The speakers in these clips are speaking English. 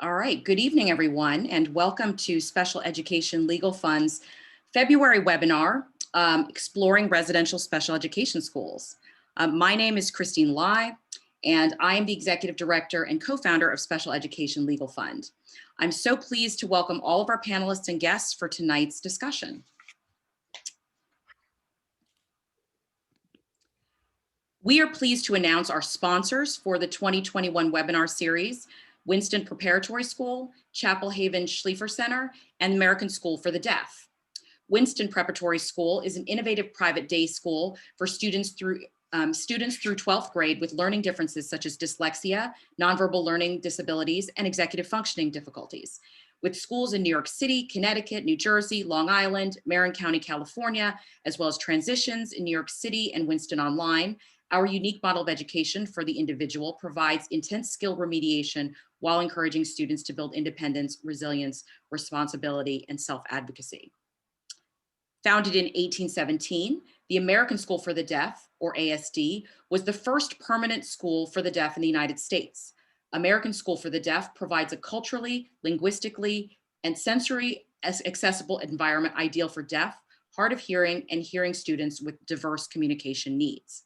All right, good evening, everyone, and welcome to Special Education Legal Fund's February webinar, Exploring Residential Special Education Schools. My name is Christine Lai, and I am the Executive Director and co-founder of Special Education Legal Fund. I'm so pleased to welcome all of our panelists and guests for tonight's discussion. We are pleased to announce our sponsors for the 2021 webinar series: Winston Preparatory School, Chapel Haven Schleifer Center, and American School for the Deaf. Winston Preparatory School is an innovative private day school for students through 12th grade with learning differences such as dyslexia, nonverbal learning disabilities, and executive functioning difficulties. With schools in New York City, Connecticut, New Jersey, Long Island, Marin County, California, as well as transitions in New York City and Winston Online, our unique model of education for the individual provides intense skill remediation while encouraging students to build independence, resilience, responsibility, and self-advocacy. Founded in 1817, the American School for the Deaf, or ASD, was the first permanent school for the deaf in the United States. American School for the Deaf provides a culturally, linguistically, and sensory accessible environment ideal for deaf, hard of hearing, and hearing students with diverse communication needs.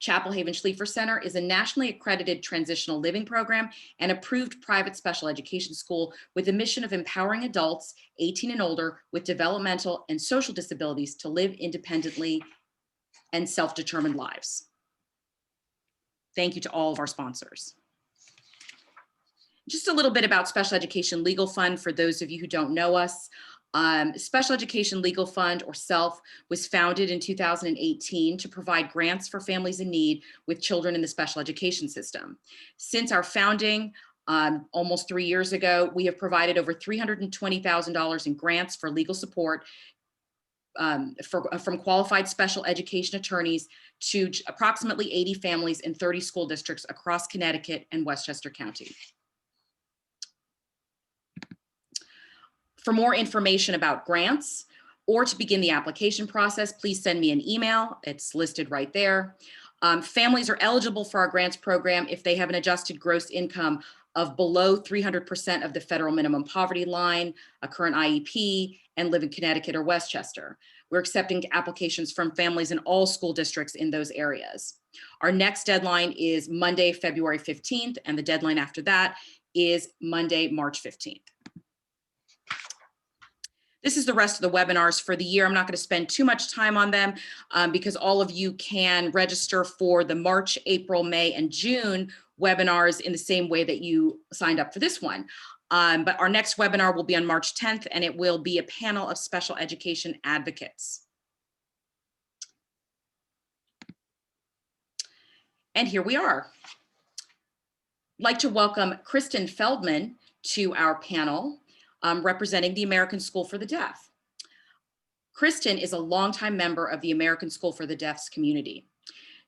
Chapel Haven Schleifer Center is a nationally accredited transitional living program and approved private special education school with a mission of empowering adults 18 and older with developmental and social disabilities to live independently and self-determined lives. Thank you to all of our sponsors. Just a little bit about Special Education Legal Fund for those of you who don't know us. Special Education Legal Fund, or SELF, was founded in 2018 to provide grants for families in need with children in the special education system. Since our founding almost 3 years ago, we have provided over $320,000 in grants for legal support from qualified special education attorneys to approximately 80 families in 30 school districts across Connecticut and Westchester County. For more information about grants or to begin the application process, please send me an email. It's listed right there. Families are eligible for our grants program if they have an adjusted gross income of below 300% of the federal minimum poverty line, a current IEP, and live in Connecticut or Westchester. We're accepting applications from families in all school districts in those areas. Our next deadline is Monday, February 15th, and the deadline after that is Monday, March 15th. This is the rest of the webinars for the year. I'm not going to spend too much time on them because all of you can register for the March, April, May, and June webinars in the same way that you signed up for this one. But our next webinar will be on March 10th, and it will be a panel of special education advocates. And here we are. I'd like to welcome Kristen Feldman to our panel. Representing the American School for the Deaf. Kristen is a longtime member of the American School for the Deaf's community.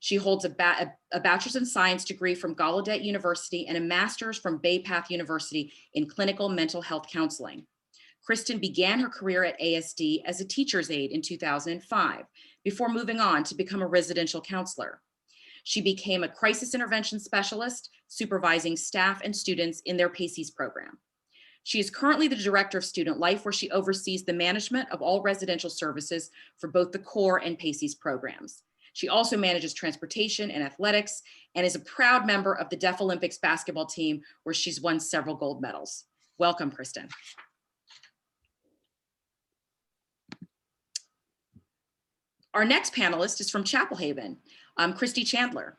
She holds a bachelor's in science degree from Gallaudet University and a master's from Bay Path University in clinical mental health counseling. Kristen began her career at ASD as a teacher's aide in 2005 before moving on to become a residential counselor. She became a crisis intervention specialist, supervising staff and students in their PACES program. She is currently the Director of Student Life, where she oversees the management of all residential services for both the core and PACES programs. She also manages transportation and athletics and is a proud member of the Deaf Olympics basketball team, where she's won several gold medals. Welcome, Kristen. Our next panelist is from Chapel Haven, Christy Chandler.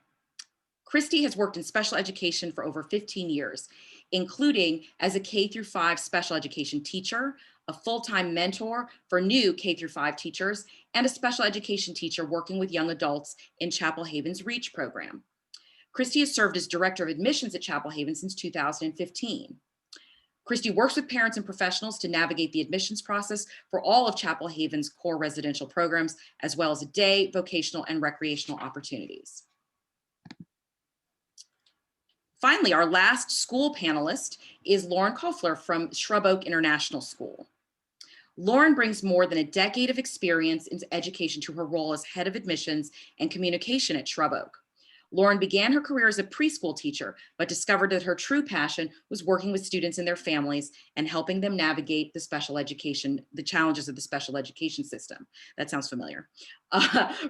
Christy has worked in special education for over 15 years, including as a K-5 special education teacher, a full-time mentor for new K-5 teachers, and a special education teacher working with young adults in Chapel Haven's REACH program. Christy has served as Director of Admissions at Chapel Haven since 2015. Christy works with parents and professionals to navigate the admissions process for all of Chapel Haven's core residential programs, as well as day, vocational, and recreational opportunities. Finally, our last school panelist is Lauren Kaufler from Shrub Oak International School. Lauren brings more than a decade of experience in education to her role as head of admissions and communication at Shrub Oak. Lauren began her career as a preschool teacher, but discovered that her true passion was working with students and their families and helping them navigate the challenges of the special education system. That sounds familiar.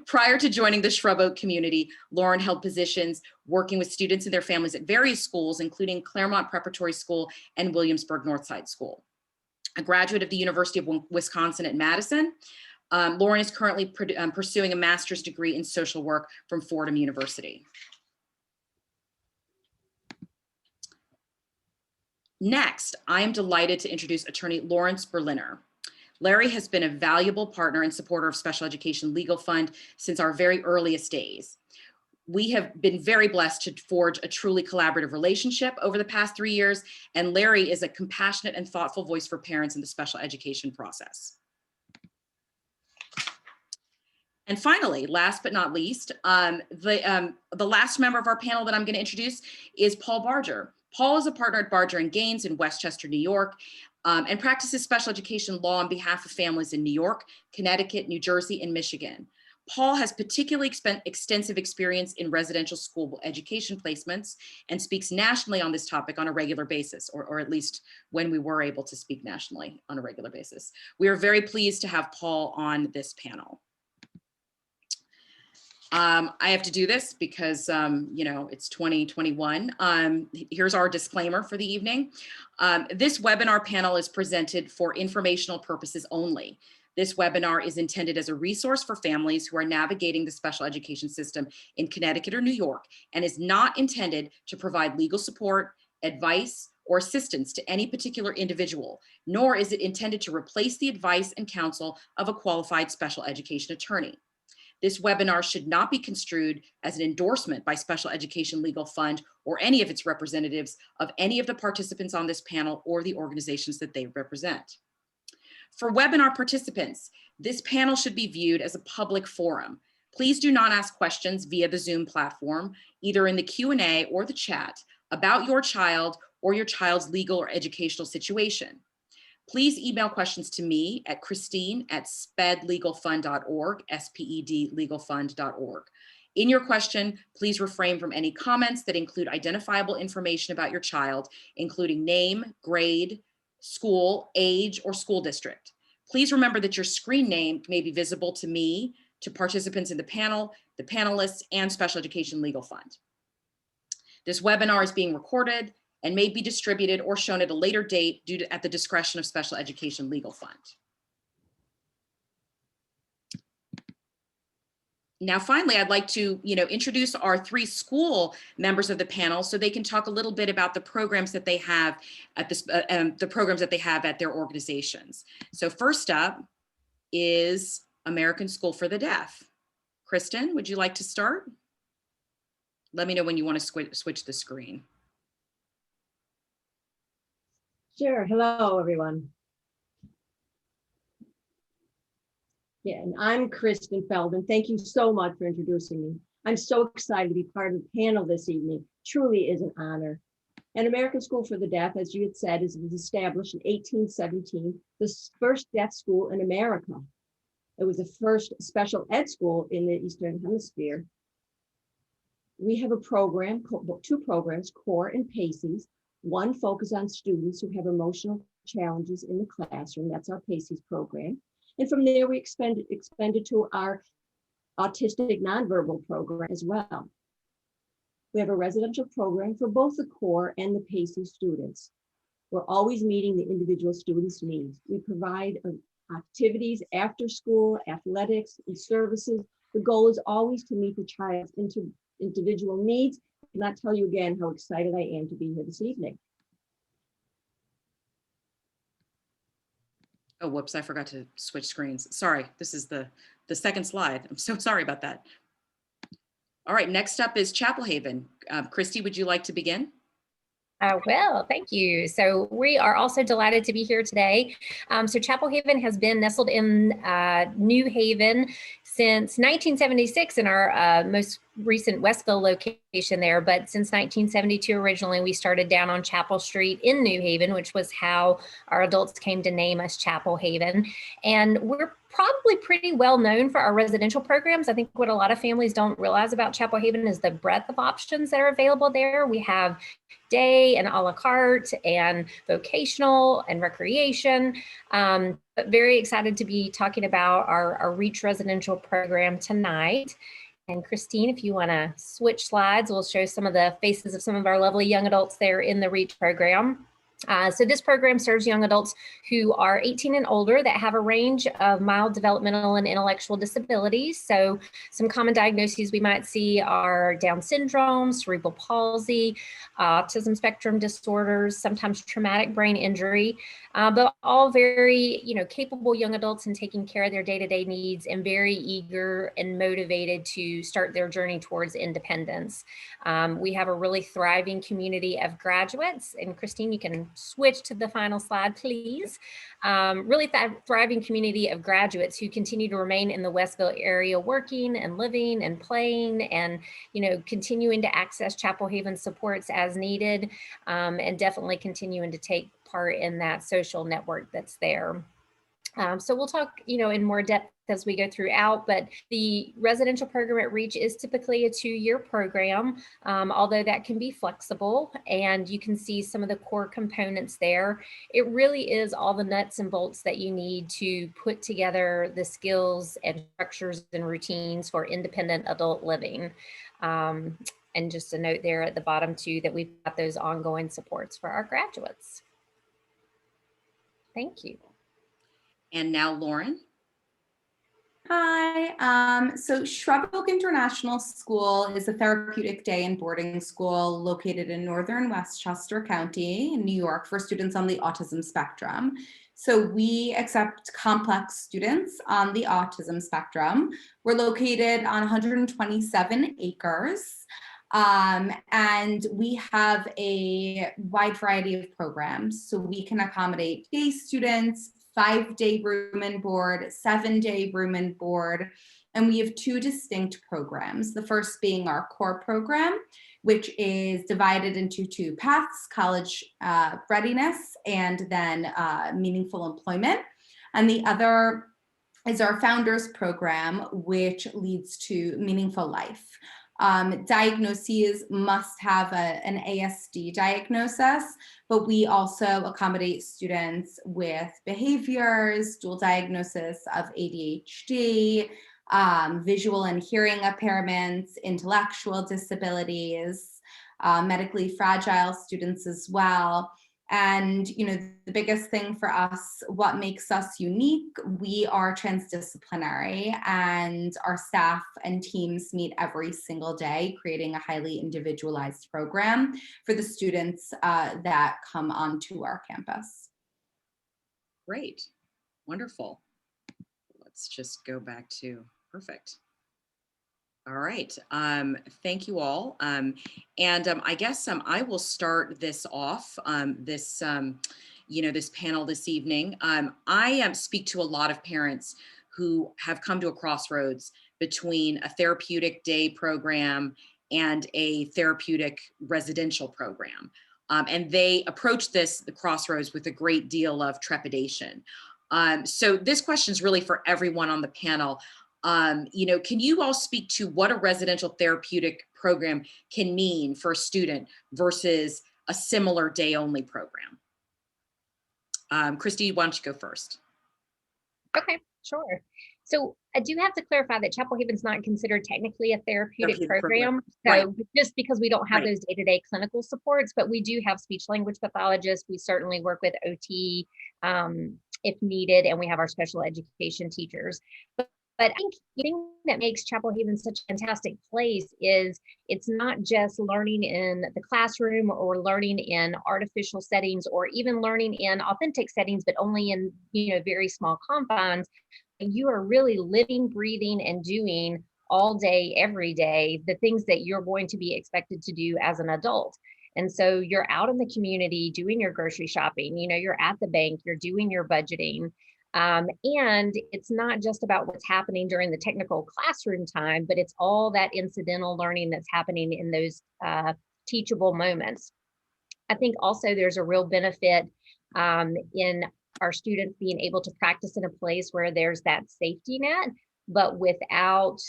Prior to joining the Shrub Oak community, Lauren held positions working with students and their families at various schools, including Claremont Preparatory School and Williamsburg Northside School. A graduate of the University of Wisconsin at Madison, Lauren is currently pursuing a master's degree in social work from Fordham University. Next, I am delighted to introduce attorney Lawrence Berliner. Larry has been a valuable partner and supporter of Special Education Legal Fund since our very earliest days. We have been very blessed to forge a truly collaborative relationship over the past 3 years, and Larry is a compassionate and thoughtful voice for parents in the special education process. And finally, last but not least, the last member of our panel that I'm going to introduce is Paul Barger. Paul is a partner at Barger & Gaines in Westchester, New York, and practices special education law on behalf of families in New York, Connecticut, New Jersey, and Michigan. Paul has particularly extensive experience in residential school education placements and speaks nationally on this topic on a regular basis, or at least when we were able to speak nationally on a regular basis. We are very pleased to have Paul on this panel. I have to do this because, it's 2021. Here's our disclaimer for the evening. This webinar panel is presented for informational purposes only. This webinar is intended as a resource for families who are navigating the special education system in Connecticut or New York, and is not intended to provide legal support, advice, or assistance to any particular individual, nor is it intended to replace the advice and counsel of a qualified special education attorney. This webinar should not be construed as an endorsement by Special Education Legal Fund or any of its representatives of any of the participants on this panel or the organizations that they represent. For webinar participants, this panel should be viewed as a public forum. Please do not ask questions via the Zoom platform, either in the Q&A or the chat, about your child or your child's legal or educational situation. Please email questions to me at Christine@spedlegalfund.org, spedlegalfund.org. In your question, please refrain from any comments that include identifiable information about your child, including name, grade, school, age, or school district. Please remember that your screen name may be visible to me, to participants in the panel, the panelists, and Special Education Legal Fund. This webinar is being recorded and may be distributed or shown at a later date at the discretion of Special Education Legal Fund. Now, finally, I'd like to introduce our 3 school members of the panel so they can talk a little bit about the programs that they have at their organizations. So first up is American School for the Deaf. Kristen, would you like to start? Let me know when you want to switch the screen. Sure. Hello, everyone. Yeah, and I'm Kristen Feldman. Thank you so much for introducing me. I'm so excited to be part of the panel this evening. Truly is an honor. And American School for the Deaf, as you had said, was established in 1817, the first deaf school in America. It was the first special ed school in the Eastern Hemisphere. We have a program, 2 programs, CORE and PACES. One focus on students who have emotional challenges in the classroom. That's our PACES program. And from there, we expanded to our autistic nonverbal program as well. We have a residential program for both the CORE and the PACES students. We're always meeting the individual students' needs. We provide activities after school, athletics, and services. The goal is always to meet the child's individual needs. I cannot tell you again how excited I am to be here this evening. Oh, whoops, I forgot to switch screens. Sorry, this is the second slide. I'm so sorry about that. All right, next up is Chapel Haven. Christy, would you like to begin? I will, thank you. So we are also delighted to be here today. So Chapel Haven has been nestled in New Haven since 1976, and our most recent Westville location there, but since 1972 originally, we started down on Chapel Street in New Haven, which was how our adults came to name us Chapel Haven. And we're probably pretty well known for our residential programs. I think what a lot of families don't realize about Chapel Haven is the breadth of options that are available there. We have day and a la carte and vocational and recreation. But very excited to be talking about our Reach residential program tonight. And Christine, if you want to switch slides, we'll show some of the faces of some of our lovely young adults there in the Reach program. So this program serves young adults who are 18 and older that have a range of mild developmental and intellectual disabilities. So some common diagnoses we might see are Down syndrome, cerebral palsy, autism spectrum disorders, sometimes traumatic brain injury, but all very, capable young adults in taking care of their day-to-day needs and very eager and motivated to start their journey towards independence. We have a really thriving community of graduates, and Christine, you can switch to the final slide, please. Really thriving community of graduates who continue to remain in the Westville area working and living and playing and, continuing to access Chapel Haven supports as needed, and definitely continuing to take part in that social network that's there. So we'll talk, in more depth as we go throughout, but the residential program at Reach is typically a 2-year program, although that can be flexible, and you can see some of the core components there. It really is all the nuts and bolts that you need to put together the skills and structures and routines for independent adult living. And just a note there at the bottom too, that we've got those ongoing supports for our graduates. Thank you. And now Lauren. Hi, so Shrub Oak International School is a therapeutic day and boarding school located in northern Westchester County in New York for students on the autism spectrum. So we accept complex students on the autism spectrum. We're located on 127 acres. And we have a wide variety of programs. So we can accommodate day students, 5-day room and board, 7-day room and board. And we have 2 distinct programs. The first being our core program, which is divided into 2 paths, college readiness and then meaningful employment. And the other is our founders program, which leads to meaningful life. Diagnoses must have an ASD diagnosis, but we also accommodate students with behaviors, dual diagnosis of ADHD, visual and hearing impairments, intellectual disabilities, medically fragile students as well. And, the biggest thing for us, what makes us unique, we are transdisciplinary and our staff and teams meet every single day, creating a highly individualized program for the students that come onto our campus. Great. Wonderful. Let's just go back to perfect. All right. Thank you all. I guess I will start this off, this panel this evening. I speak to a lot of parents who have come to a crossroads between a therapeutic day program and a therapeutic residential program. And they approach the crossroads with a great deal of trepidation. So this question is really for everyone on the panel. Can you all speak to what a residential therapeutic program can mean for a student versus a similar day-only program? Christy, why don't you go first? Okay, sure. So I do have to clarify that Chapel Haven's not considered technically a therapeutic program. So right. Just because we don't have Right. those day-to-day clinical supports, but we do have speech language pathologists. We certainly work with OT if needed, and we have our special education teachers. But I think the thing that makes Chapel Haven such a fantastic place is it's not just learning in the classroom or learning in artificial settings or even learning in authentic settings, but only in very small confines. You are really living, breathing, and doing all day, every day, the things that you're going to be expected to do as an adult. And so you're out in the community doing your grocery shopping, you're at the bank, you're doing your budgeting. And it's not just about what's happening during the technical classroom time, but it's all that incidental learning that's happening in those teachable moments. I think also there's a real benefit in our students being able to practice in a place where there's that safety net, but without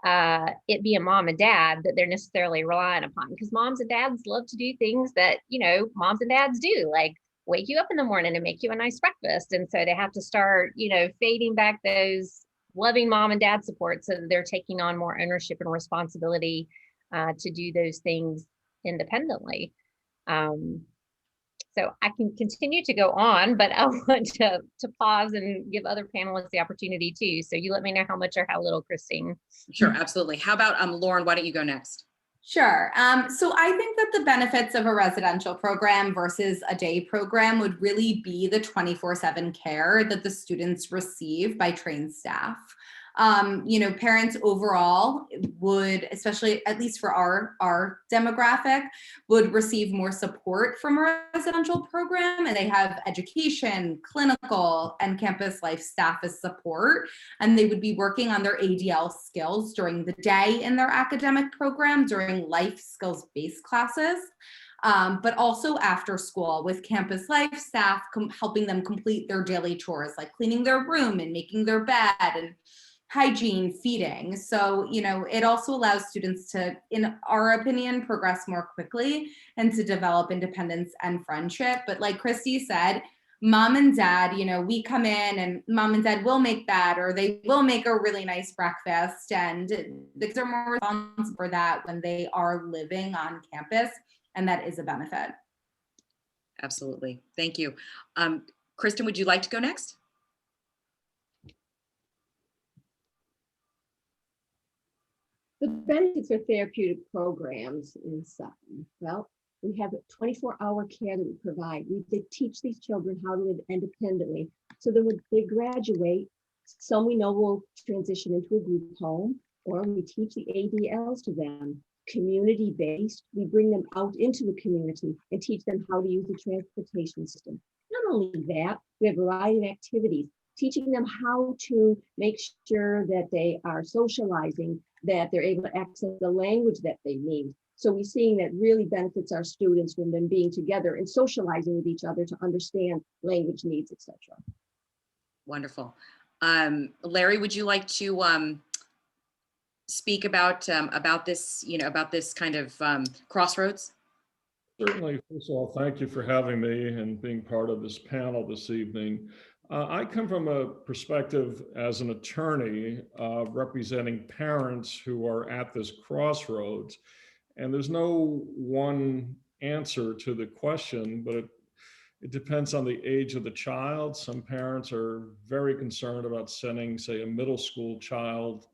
it being mom and dad that they're necessarily relying upon, because moms and dads love to do things that, you know, moms and dads do, like wake you up in the morning and make you a nice breakfast. And so they have to start, you know, fading back those loving mom and dad support so that they're taking on more ownership and responsibility to do those things independently. So I can continue to go on, but I want to pause and give other panelists the opportunity too. So you let me know how much or how little, Christine. Sure, absolutely. How about Lauren, why don't you go next? Sure. So I think that the benefits of a residential program versus a day program would really be the 24/7 care that the students receive by trained staff. You know, parents overall would, especially at least for our demographic, would receive more support from a residential program, and they have education, clinical, and campus life staff as support, and they would be working on their ADL skills during the day in their academic program during life skills-based classes. But also after school with campus life staff helping them complete their daily chores, like cleaning their room and making their bed and hygiene, feeding. So, you know, it also allows students to, in our opinion, progress more quickly and to develop independence and friendship. But like Christy said, mom and dad, you know, we come in and mom and dad will make that, or they will make a really nice breakfast, and they're more responsible for that when they are living on campus. And that is a benefit. Absolutely. Thank you. Kristen, would you like to go next? The benefits of therapeutic programs is, well, we have a 24-hour care that we provide. They teach these children how to live independently. So that when they graduate, some we know will transition into a group home, or we teach the ADLs to them. Community-based, we bring them out into the community and teach them how to use the transportation system. Not only that, we have a variety of activities, teaching them how to make sure that they are socializing, that they're able to access the language that they need. So we're seeing that really benefits our students from them being together and socializing with each other to understand language needs, etc. Wonderful. Larry, would you like to speak about this, you know, about this kind of crossroads? Certainly. First of all, thank you for having me and being part of this panel this evening. I come from a perspective as an attorney representing parents who are at this crossroads. And there's no one answer to the question, but it depends on the age of the child. Some parents are very concerned about sending, say, a middle school child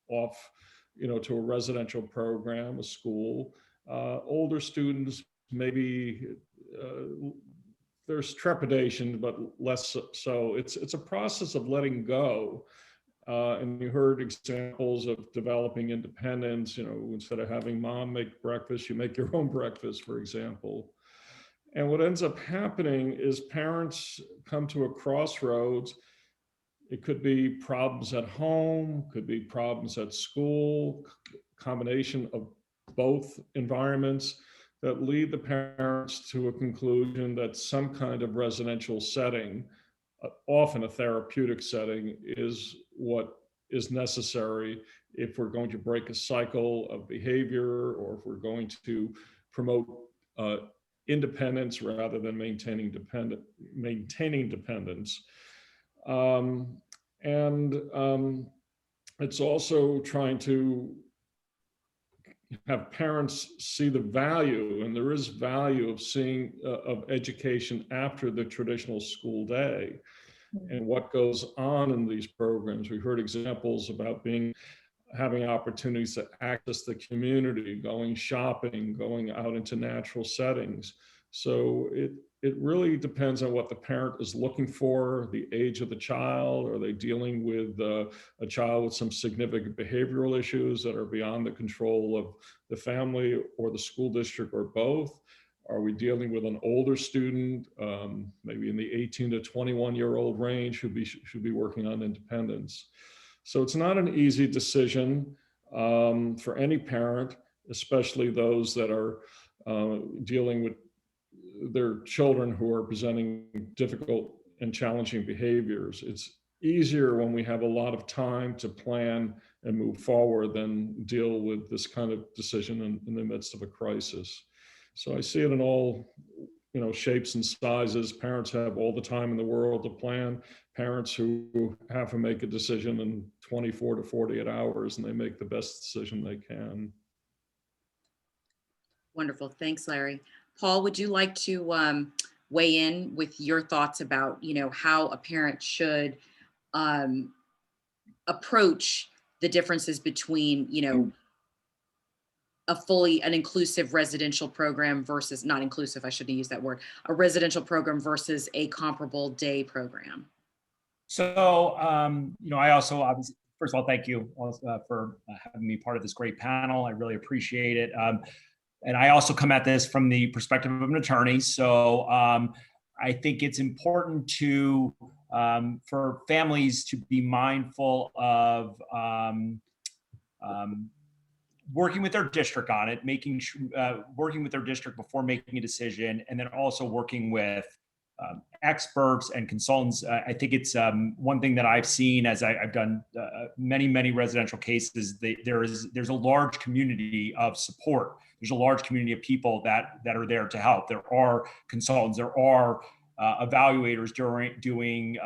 off, you know, to a residential program, a school. Older students, maybe there's trepidation, but less so. It's a process of letting go. And you heard examples of developing independence, you know, instead of having mom make breakfast, you make your own breakfast, for example. And what ends up happening is parents come to a crossroads. It could be problems at home, could be problems at school, combination of both environments that lead the parents to a conclusion that some kind of residential setting, often a therapeutic setting, is what is necessary if we're going to break a cycle of behavior, or if we're going to promote independence rather than maintaining dependence. It's also trying to have parents see the value, and there is value of seeing of education after the traditional school day and what goes on in these programs. We heard examples about having opportunities to access the community, going shopping, going out into natural settings. So it really depends on what the parent is looking for, the age of the child. Are they dealing with a child with some significant behavioral issues that are beyond the control of the family or the school district, or both? Are we dealing with an older student, maybe in the 18 to 21-year-old range, who should be working on independence? So it's not an easy decision for any parent, especially those that are dealing with their children who are presenting difficult and challenging behaviors. It's easier when we have a lot of time to plan and move forward than deal with this kind of decision in the midst of a crisis. So I see it in all, shapes and sizes. Parents have all the time in the world to plan. Parents who have to make a decision in 24 to 48 hours, and they make the best decision they can. Wonderful. Thanks, Larry. Paul, would you like to weigh in with your thoughts about, how a parent should approach the differences between, an inclusive residential program versus, not inclusive, I shouldn't use that word, a residential program versus a comparable day program? So, I also obviously, first of all, thank you for having me part of this great panel. I really appreciate it. And I also come at this from the perspective of an attorney. So I think it's important for families to be mindful of working with their district on it, working with their district before making a decision, and then also working with experts and consultants. I think it's one thing that I've seen as I've done many residential cases. There's a large community of support. There's a large community of people that are there to help. There are consultants. There are evaluators doing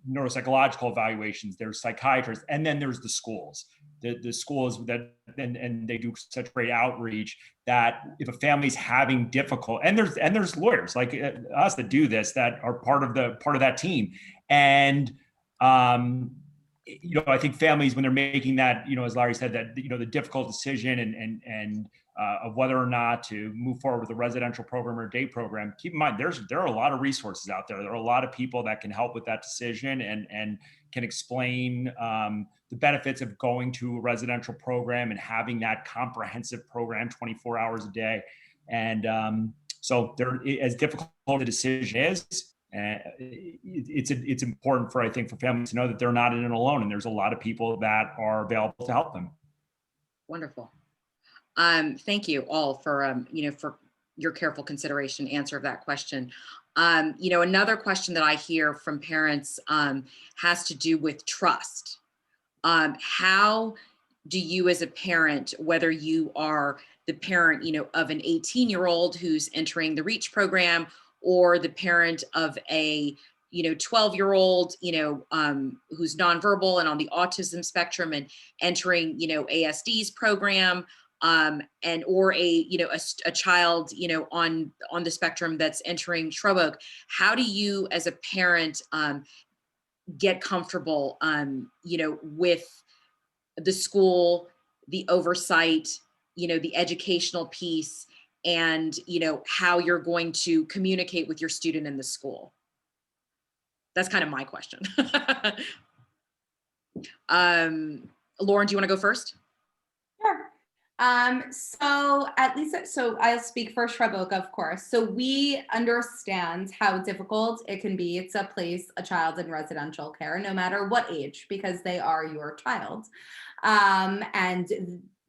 neuropsychological evaluations. There's psychiatrists, and then there's the schools. The schools that and they do such great outreach that if a family's having difficult, and there's lawyers like us that do this, that are part of that team. And I think families, when they're making that, as Larry said, that the difficult decision and of whether or not to move forward with a residential program or a day program, keep in mind there are a lot of resources out there. There are a lot of people that can help with that decision and can explain the benefits of going to a residential program and having that comprehensive program 24 hours a day. And so as difficult the decision is, it's important for families to know that they're not in it alone, and there's a lot of people that are available to help them. Wonderful. Thank you all for for your careful consideration answer of that question. Another question that I hear from parents has to do with trust. How do you as a parent, whether you are the parent, of an 18-year-old who's entering the REACH program, or the parent of a 12-year-old, who's nonverbal and on the autism spectrum and entering, ASD's program, or a child, on the spectrum that's entering Shrub Oak. How do you as a parent get comfortable, with the school, the oversight, the educational piece, and how you're going to communicate with your student in the school? That's kind of my question. Lauren, do you want to go first? Sure. So I'll speak for Shrub Oak, of course. So we understand how difficult it can be to place a child in residential care, no matter what age, because they are your child. And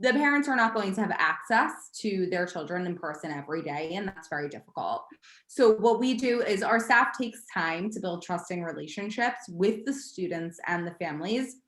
the parents are not going to have access to their children in person every day, and that's very difficult. So what we do is our staff takes time to build trusting relationships with the students and the families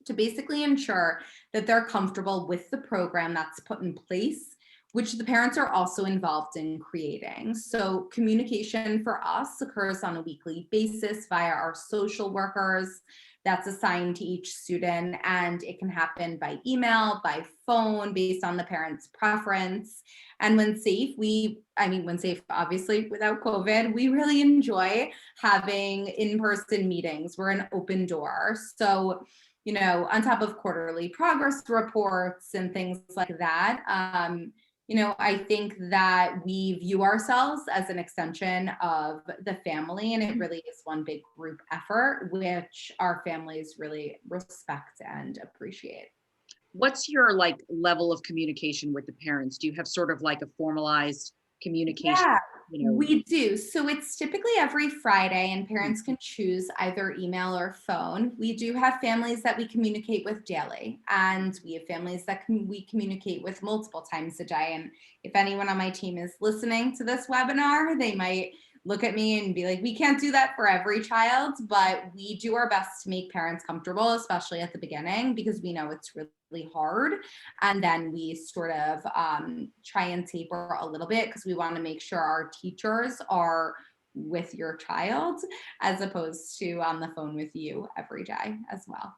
to basically ensure that they're comfortable with the program that's put in place, which the parents are also involved in creating. So communication for us occurs on a weekly basis via our social workers that's assigned to each student, and it can happen by email, by phone, based on the parent's preference. And when safe, obviously without COVID, we really enjoy having in-person meetings. We're an open door. So, on top of quarterly progress reports and things like that, I think that we view ourselves as an extension of the family, and it really is one big group effort, which our families really respect and appreciate. What's your like level of communication with the parents? Do you have sort of like a formalized communication? Yeah, You know, we do. So it's typically every Friday, and parents can choose either email or phone. We do have families that we communicate with daily, and we have families that we communicate with multiple times a day. And if anyone on my team is listening to this webinar, they might look at me and be like, we can't do that for every child, but we do our best to make parents comfortable, especially at the beginning, because we know it's really hard. And then we sort of try and taper a little bit, because we want to make sure our teachers are with your child as opposed to on the phone with you every day as well.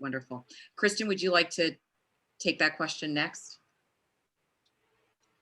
wonderful. Kristen, would you like to take that question next?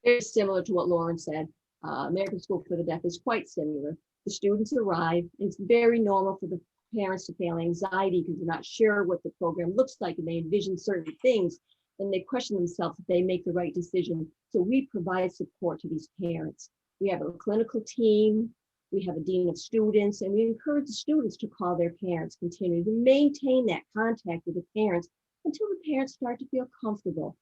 Very similar to what Lauren said. American School for the Deaf is quite similar. The students arrive, and it's very normal for the parents to feel anxiety because they're not sure what the program looks like and they envision certain things, and they question themselves if they make the right decision. So we provide support to these parents. We have a clinical team, we have a dean of students, and we encourage the students to call their parents, continue to maintain that contact with the parents until the parents start to feel comfortable.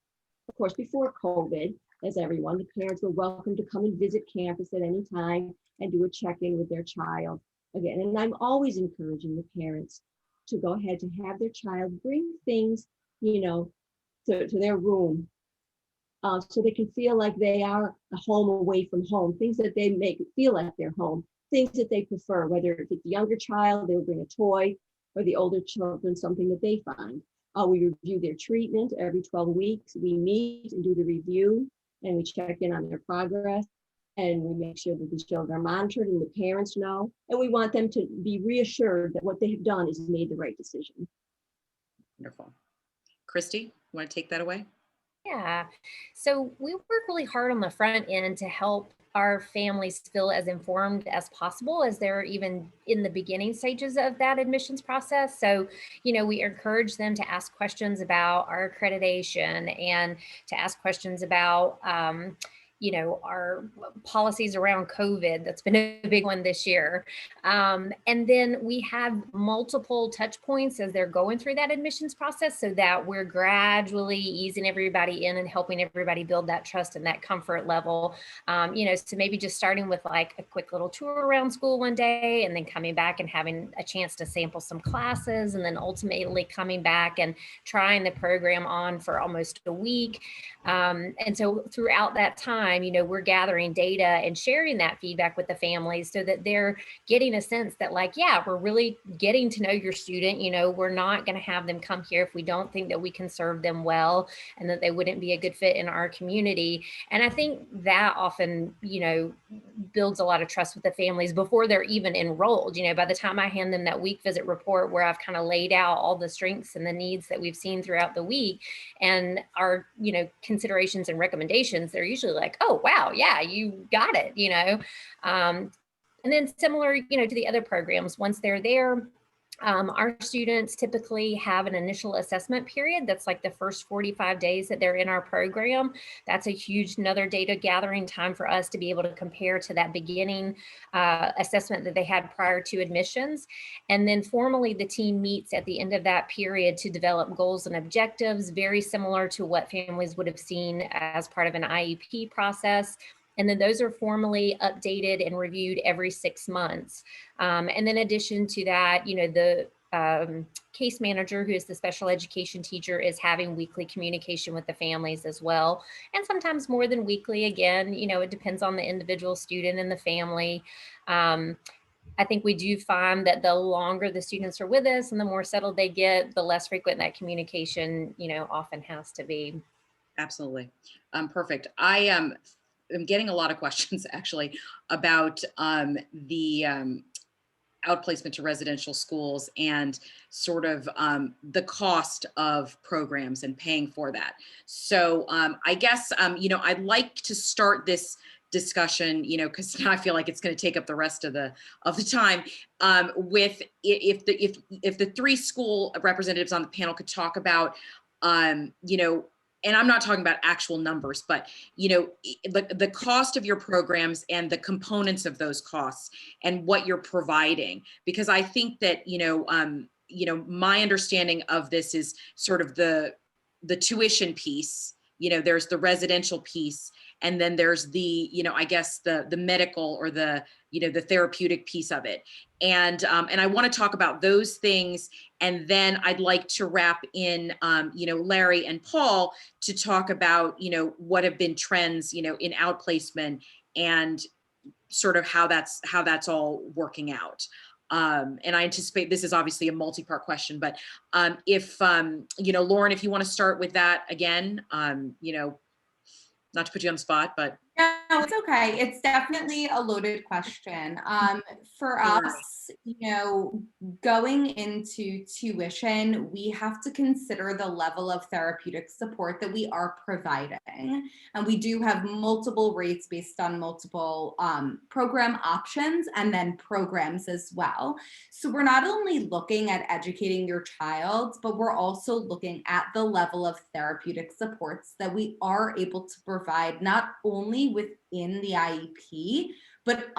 Of course, before COVID, as everyone, the parents were welcome to come and visit campus at any time and do a check-in with their child. Again, and I'm always encouraging the parents to go ahead to have their child bring things, you know, to their room, so they can feel like they are a home away from home, things that they make it feel like their home, things that they prefer, whether if it's the younger child, they'll bring a toy, or the older children, something that they find. We review their treatment every 12 weeks. We meet and do the review, and we check in on their progress, and we make sure that these children are monitored and the parents know, and we want them to be reassured that what they have done is made the right decision. Wonderful. Christy, you want to take that away? Yeah, so we work really hard on the front end to help our families feel as informed as possible as they're even in the beginning stages of that admissions process. So, you know, we encourage them to ask questions about our accreditation and to ask questions about, you know, our policies around COVID. That's been a big one this year. And then we have multiple touch points as they're going through that admissions process, so that we're gradually easing everybody in and helping everybody build that trust and that comfort level. You know, so maybe just starting with like a quick little tour around school one day, and then coming back and having a chance to sample some classes, and then ultimately coming back and trying the program on for almost a week. And so throughout that time, you know, we're gathering data and sharing that feedback with the families so that they're getting a sense that like, yeah, we're really getting to know your student. You know, we're not going to have them come here if we don't think that we can serve them well and that they wouldn't be a good fit in our community. And I think that often, you know, builds a lot of trust with the families before they're even enrolled. You know, by the time I hand them that week visit report where I've kind of laid out all the strengths and the needs that we've seen throughout the week and our, you know, considerations and recommendations, they're usually like, oh, wow, yeah, you got it, you know. And then similar, you know, to the other programs, once they're there, our students typically have an initial assessment period. That's like the first 45 days that they're in our program. That's a huge another data gathering time for us to be able to compare to that beginning assessment that they had prior to admissions. And then formally the team meets at the end of that period to develop goals and objectives, very similar to what families would have seen as part of an IEP process. And then those are formally updated and reviewed every 6 months. And then in addition to that, you know, the case manager, who is the special education teacher, is having weekly communication with the families as well. And sometimes more than weekly. Again, you know, it depends on the individual student and the family. I think we do find that the longer the students are with us and the more settled they get, the less frequent that communication, you know, often has to be. Absolutely. Perfect. I'm getting a lot of questions actually about the outplacement to residential schools and sort of the cost of programs and paying for that. So I guess, you know, I'd like to start this discussion, you know, because now I feel like it's going to take up the rest of the time, with if the 3 school representatives on the panel could talk about, you know, and I'm not talking about actual numbers, but, you know, the cost of your programs and the components of those costs and what you're providing, because I think that, you know, my understanding of this is sort of the the tuition piece, there's the residential piece, and then there's the, I guess the medical or the, the therapeutic piece of it. And I want to talk about those things. And then I'd like to wrap in, Larry and Paul to talk about, what have been trends, in outplacement and sort of how that's all working out. And I anticipate this is obviously a multi-part question, but if, Lauren, if you want to start with that again, not to put you on the spot, but. No, it's okay. It's definitely a loaded question. For us, going into tuition, we have to consider the level of therapeutic support that we are providing. And we do have multiple rates based on multiple program options and then programs as well. So we're not only looking at educating your child, but we're also looking at the level of therapeutic supports that we are able to provide, not only within the IEP, but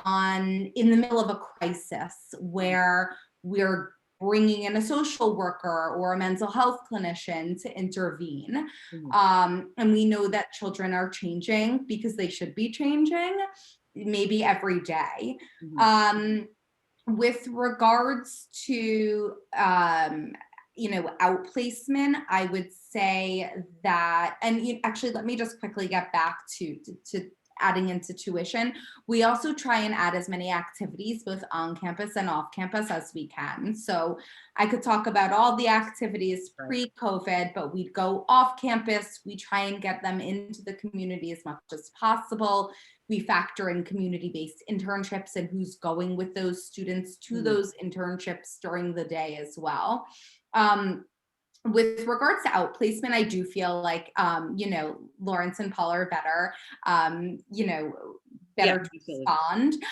in the middle of a crisis where we're bringing in a social worker or a mental health clinician to intervene. And we know that children are changing because they should be changing, maybe every day. With regards to outplacement, I would say that, and actually, let me just quickly get back to adding into tuition. We also try and add as many activities both on campus and off campus as we can. So I could talk about all the activities pre-COVID, but we'd go off campus. We try and get them into the community as much as possible. We factor in community-based internships and who's going with those students to those internships during the day as well. With regards to outplacement, I do feel like, Lawrence and Paul are better, better to respond,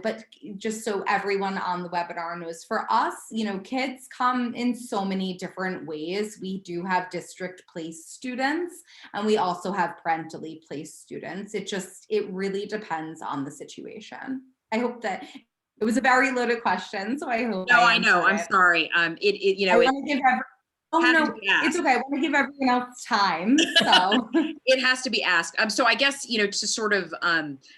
but just so everyone on the webinar knows, for us, kids come in so many different ways. We do have district placed students, and we also have parentally placed students. It really depends on the situation. I hope that it was a very loaded question, so I hope. No, I know. I'm sorry. I want to give it's okay. I want to give everyone else time, so. It has to be asked. So I guess, to sort of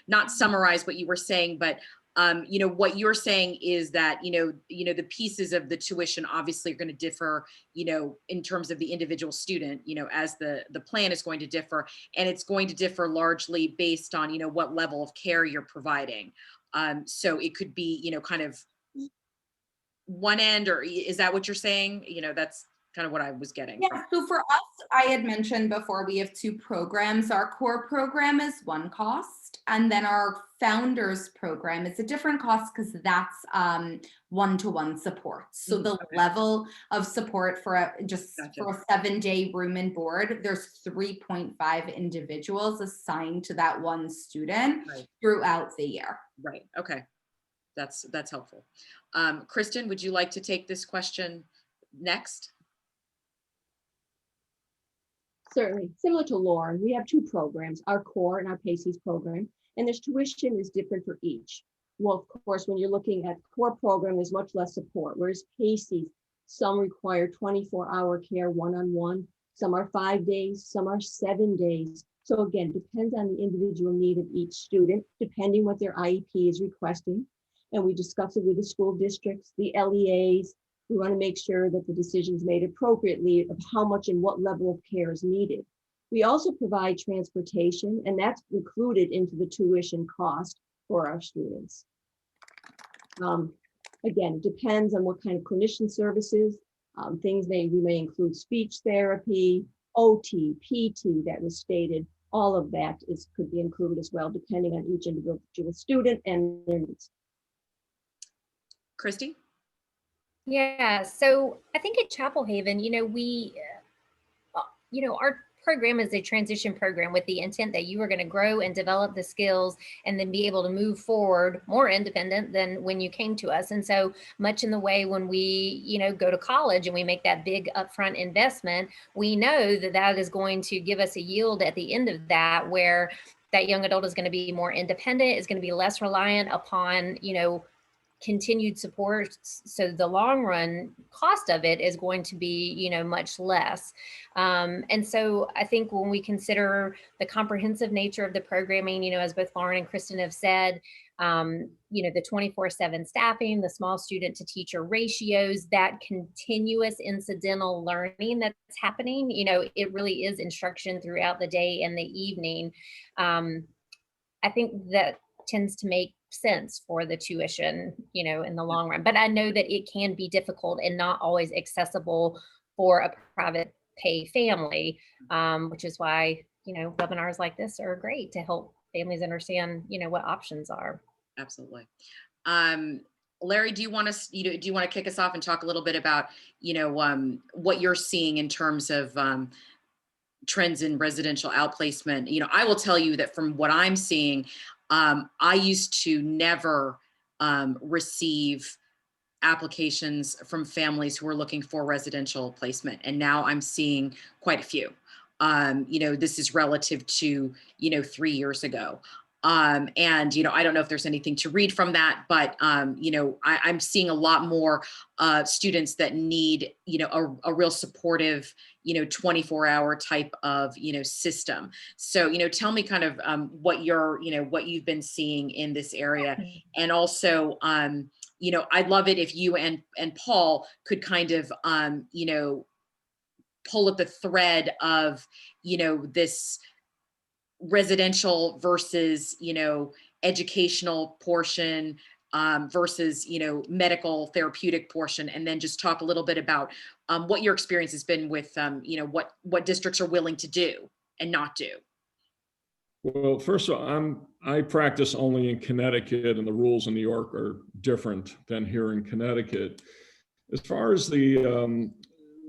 not summarize what you were saying, but what you're saying is that, the pieces of the tuition obviously are going to differ, in terms of the individual student, as the plan is going to differ, and it's going to differ largely based on, what level of care you're providing. So it could be, kind of one end, or is that what you're saying? That's kind of what I was getting. Yeah, so for us, I had mentioned before, we have two programs. Our core program is one cost, and then our founders program is a different cost because that's one-to-one support. So the level of support for a 7-day room and board, there's 3.5 individuals assigned to that one student throughout the year. Right. Okay. That's helpful. Kristen, would you like to take this question next? Certainly. Similar to Lauren, we have two programs, our core and our PACES program, and this tuition is different for each. Well, of course, when you're looking at core program, there's much less support, whereas PACES, some require 24-hour care one-on-one, some are 5 days, some are 7 days. So again, depends on the individual need of each student, depending what their IEP is requesting. And we discuss it with the school districts, the LEAs. We want to make sure that the decision is made appropriately of how much and what level of care is needed. We also provide transportation, and that's included into the tuition cost for our students. Again, it depends on what kind of clinician services. We may include speech therapy, OT, PT that was stated. All of that could be included as well, depending on each individual student and their needs. Christy? Yeah, so I think at Chapel Haven, our program is a transition program with the intent that you are going to grow and develop the skills and then be able to move forward more independent than when you came to us. And so much in the way when we, go to college and we make that big upfront investment, we know that that is going to give us a yield at the end of that, where that young adult is going to be more independent, is going to be less reliant upon, continued support. So the long run cost of it is going to be, much less. And so I think when we consider the comprehensive nature of the programming, as both Lauren and Kristen have said, the 24/7 staffing, the small student to teacher ratios, that continuous incidental learning that's happening, it really is instruction throughout the day and the evening. I think that tends to make sense for the tuition, in the long run. But I know that it can be difficult and not always accessible for a private pay family, which is why, webinars like this are great to help families understand, what options are. Absolutely. Larry, do you want to kick us off and talk a little bit about, what you're seeing in terms of trends in residential outplacement? I will tell you that from what I'm seeing, I used to never receive applications from families who are looking for residential placement, and now I'm seeing quite a few. This is relative to 3 years ago. And, I don't know if there's anything to read from that, but, I'm seeing a lot more students that need, a real supportive, 24-hour type of, system. So, tell me kind of what what you've been seeing in this area. And also, I'd love it if you and Paul could kind of, pull at the thread of, this residential versus, educational portion versus, medical therapeutic portion, and then just talk a little bit about what your experience has been with, what districts are willing to do and not do. Well, first of all, I practice only in Connecticut, and the rules in New York are different than here in Connecticut. As far as the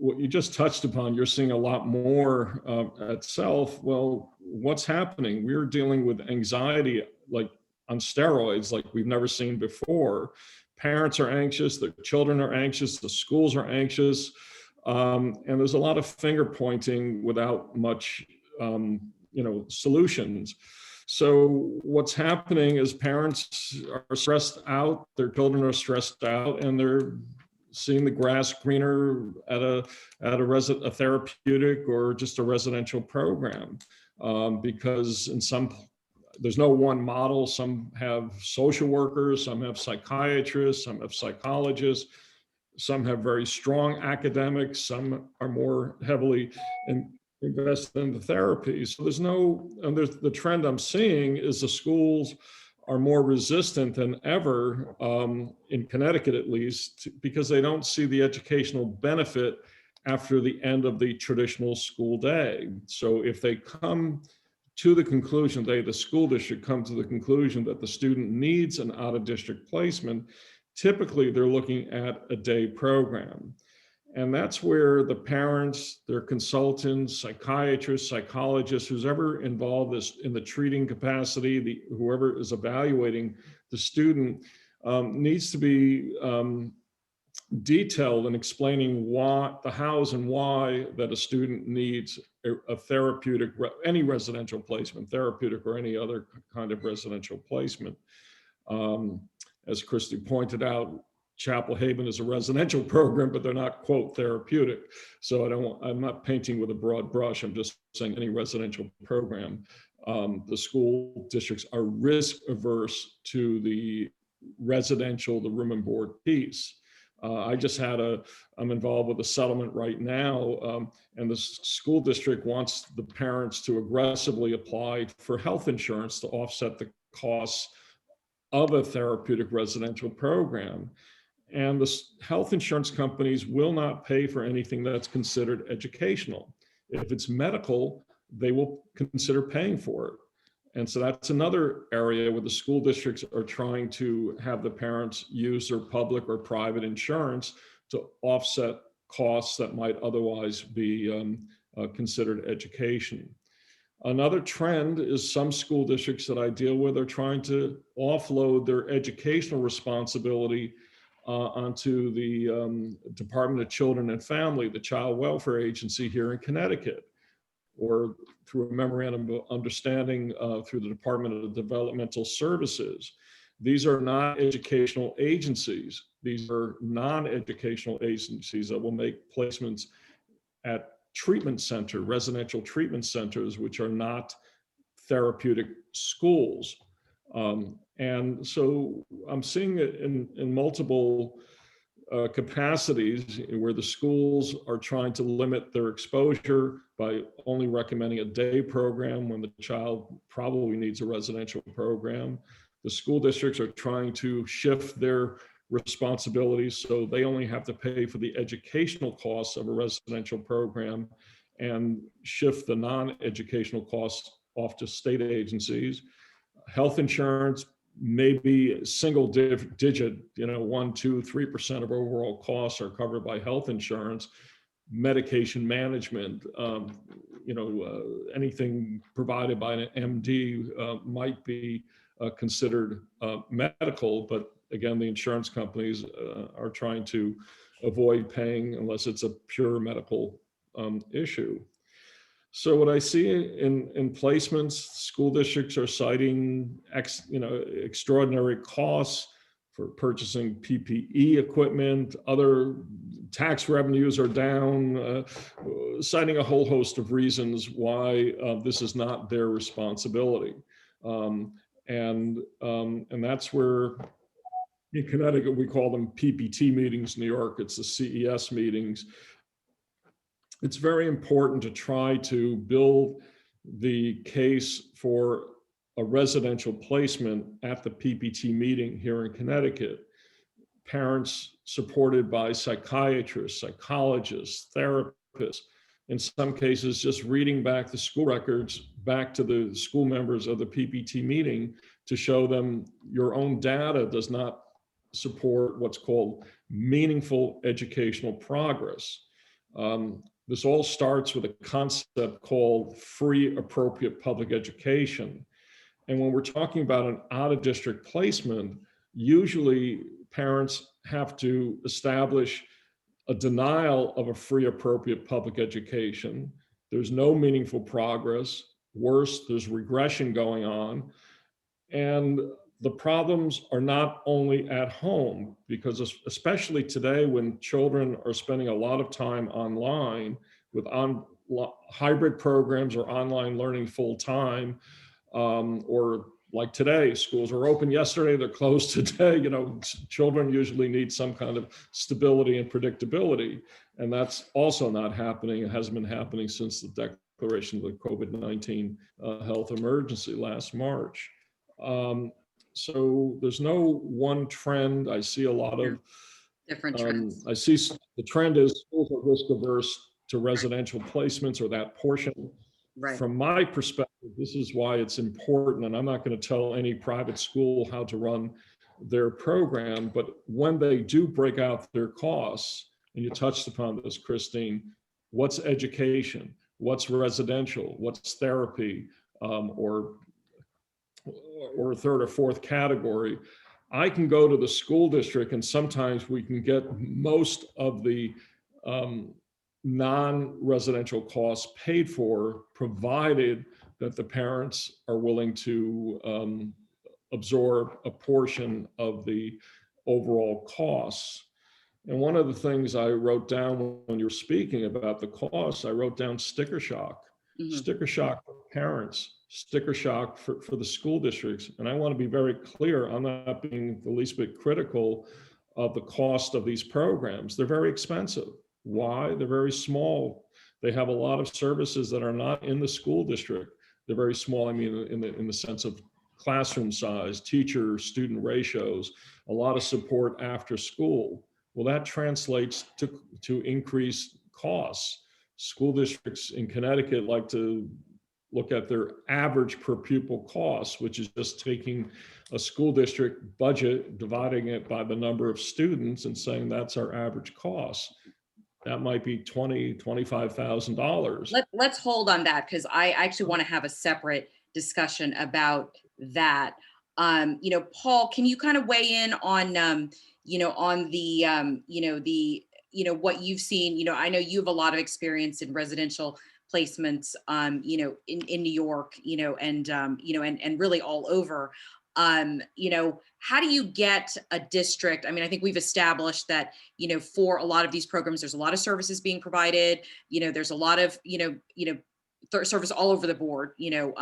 what you just touched upon, you're seeing a lot more at Self. Well, what's happening? We're dealing with anxiety like on steroids, like we've never seen before. Parents are anxious, their children are anxious, the schools are anxious, and there's a lot of finger pointing without much, solutions. So what's happening is parents are stressed out, their children are stressed out, and they're seeing the grass greener at a therapeutic or just a residential program, because there's no one model. Some have social workers, some have psychiatrists, some have psychologists, some have very strong academics, some are more heavily invested in the therapy. So the trend I'm seeing is the schools are more resistant than ever, in Connecticut at least, because they don't see the educational benefit after the end of the traditional school day. So if they come to the conclusion, the school district come to the conclusion that the student needs an out-of-district placement, typically they're looking at a day program. And that's where the parents, their consultants, psychiatrists, psychologists, who's ever involved in the treating capacity, whoever is evaluating the student, needs to be detailed in explaining the hows and why that a student needs a therapeutic, any residential placement, therapeutic or any other kind of residential placement. As Christy pointed out, Chapel Haven is a residential program, but they're not, quote, therapeutic. So I'm not painting with a broad brush. I'm just saying any residential program. The school districts are risk averse to the residential, the room and board piece. I'm involved with a settlement right now, and the school district wants the parents to aggressively apply for health insurance to offset the costs of a therapeutic residential program. And the health insurance companies will not pay for anything that's considered educational. If it's medical, they will consider paying for it. And so that's another area where the school districts are trying to have the parents use their public or private insurance to offset costs that might otherwise be considered education. Another trend is some school districts that I deal with are trying to offload their educational responsibility onto the Department of Children and Family, the Child Welfare Agency here in Connecticut, or through a memorandum of understanding through the Department of Developmental Services. These are not educational agencies. These are non-educational agencies that will make placements at treatment center, residential treatment centers, which are not therapeutic schools. And so I'm seeing it in multiple capacities where the schools are trying to limit their exposure by only recommending a day program when the child probably needs a residential program. The school districts are trying to shift their responsibilities so they only have to pay for the educational costs of a residential program and shift the non-educational costs off to state agencies. Health insurance, maybe single digit, 1, 2, 3% of overall costs are covered by health insurance. Medication management, anything provided by an MD might be considered medical, but again, the insurance companies are trying to avoid paying unless it's a pure medical issue. So what I see in placements, school districts are citing extraordinary costs for purchasing PPE equipment. Other tax revenues are down, citing a whole host of reasons why this is not their responsibility. And that's where in Connecticut we call them PPT meetings. New York, it's the CES meetings. It's very important to try to build the case for a residential placement at the PPT meeting here in Connecticut. Parents supported by psychiatrists, psychologists, therapists, in some cases just reading back the school records back to the school members of the PPT meeting to show them your own data does not support what's called meaningful educational progress. This all starts with a concept called free appropriate public education. And when we're talking about an out-of-district placement, usually parents have to establish a denial of a free appropriate public education. There's no meaningful progress. Worse, there's regression going on. And the problems are not only at home, because especially today when children are spending a lot of time online with hybrid programs or online learning full time, or like today, schools are open yesterday, they're closed today. Children usually need some kind of stability and predictability. And that's also not happening. It hasn't been happening since the declaration of the COVID-19 health emergency last March. So there's no one trend. I see a lot of different trends. I see the trend is schools are risk averse to residential placements or that portion. Right. From my perspective, this is why it's important, and I'm not going to tell any private school how to run their program, but when they do break out their costs, and you touched upon this, Christine, what's education, what's residential, what's therapy, or third or fourth category, I can go to the school district and sometimes we can get most of the non-residential costs paid for, provided that the parents are willing to absorb a portion of the overall costs. And one of the things I wrote down when you were speaking about the costs, I wrote down sticker shock. Mm-hmm. Sticker shock for parents, sticker shock for the school districts. And I want to be very clear, I'm not being the least bit critical of the cost of these programs. They're very expensive. Why? They're very small. They have a lot of services that are not in the school district. They're very small, I mean, in the sense of classroom size, teacher, student ratios, a lot of support after school. Well, that translates to increased costs. School districts in Connecticut like to look at their average per pupil costs, which is just taking a school district budget, dividing it by the number of students and saying that's our average cost. That might be $20,000, $25,000. Let's hold on that, because I actually want to have a separate discussion about that. Paul, can you kind of weigh in on, what you've seen? I know you have a lot of experience in residential placements, in New York, and really all over. You know, how do you get a district? I mean, I think we've established that, you know, for a lot of these programs, there's a lot of services being provided. You know, there's a lot of, service all over the board. You know,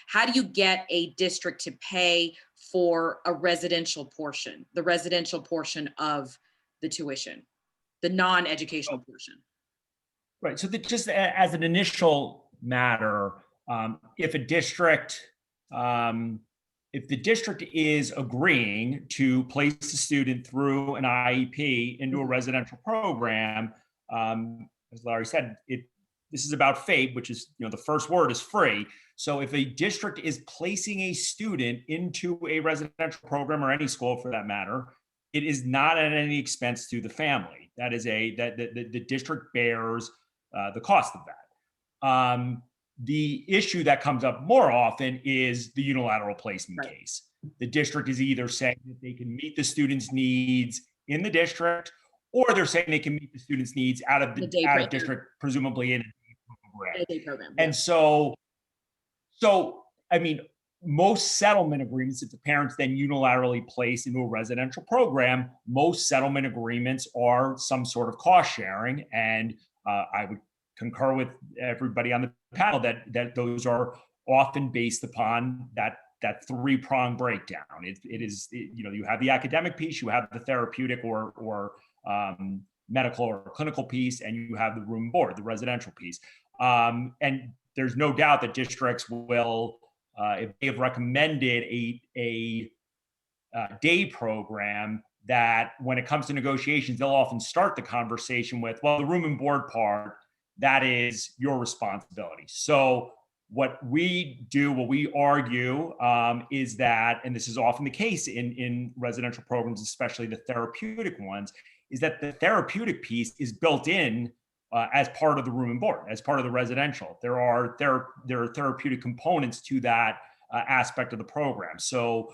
how do you get a district to pay for a residential portion, the residential portion of the tuition, the non-educational portion? Right. So just as an initial matter, if a district, if the district is agreeing to place a student through an IEP into a residential program, as Larry said, this is about FAPE, which is, you know, the first word is free. So if a district is placing a student into a residential program, or any school for that matter, it is not at any expense to the family. That is the district bears the cost of that. The issue that comes up more often is the unilateral placement case. The district is either saying that they can meet the student's needs in the district, or they're saying they can meet the student's needs out of district, presumably in a day program. And so I mean, most settlement agreements, if the parents then unilaterally place into a residential program, most settlement agreements are some sort of cost sharing. And I would concur with everybody on the panel that those are often based upon that three-prong breakdown. It is, you know, you have the academic piece, you have the therapeutic or medical or clinical piece, and you have the room and board, the residential piece. And there's no doubt that districts will, if they have recommended a day program, that when it comes to negotiations, they'll often start the conversation with, well, the room and board part, that is your responsibility. So what we do, what we argue is that, and this is often the case in residential programs, especially the therapeutic ones, is that the therapeutic piece is built in as part of the room and board, as part of the residential. There are therapeutic components to that aspect of the program. So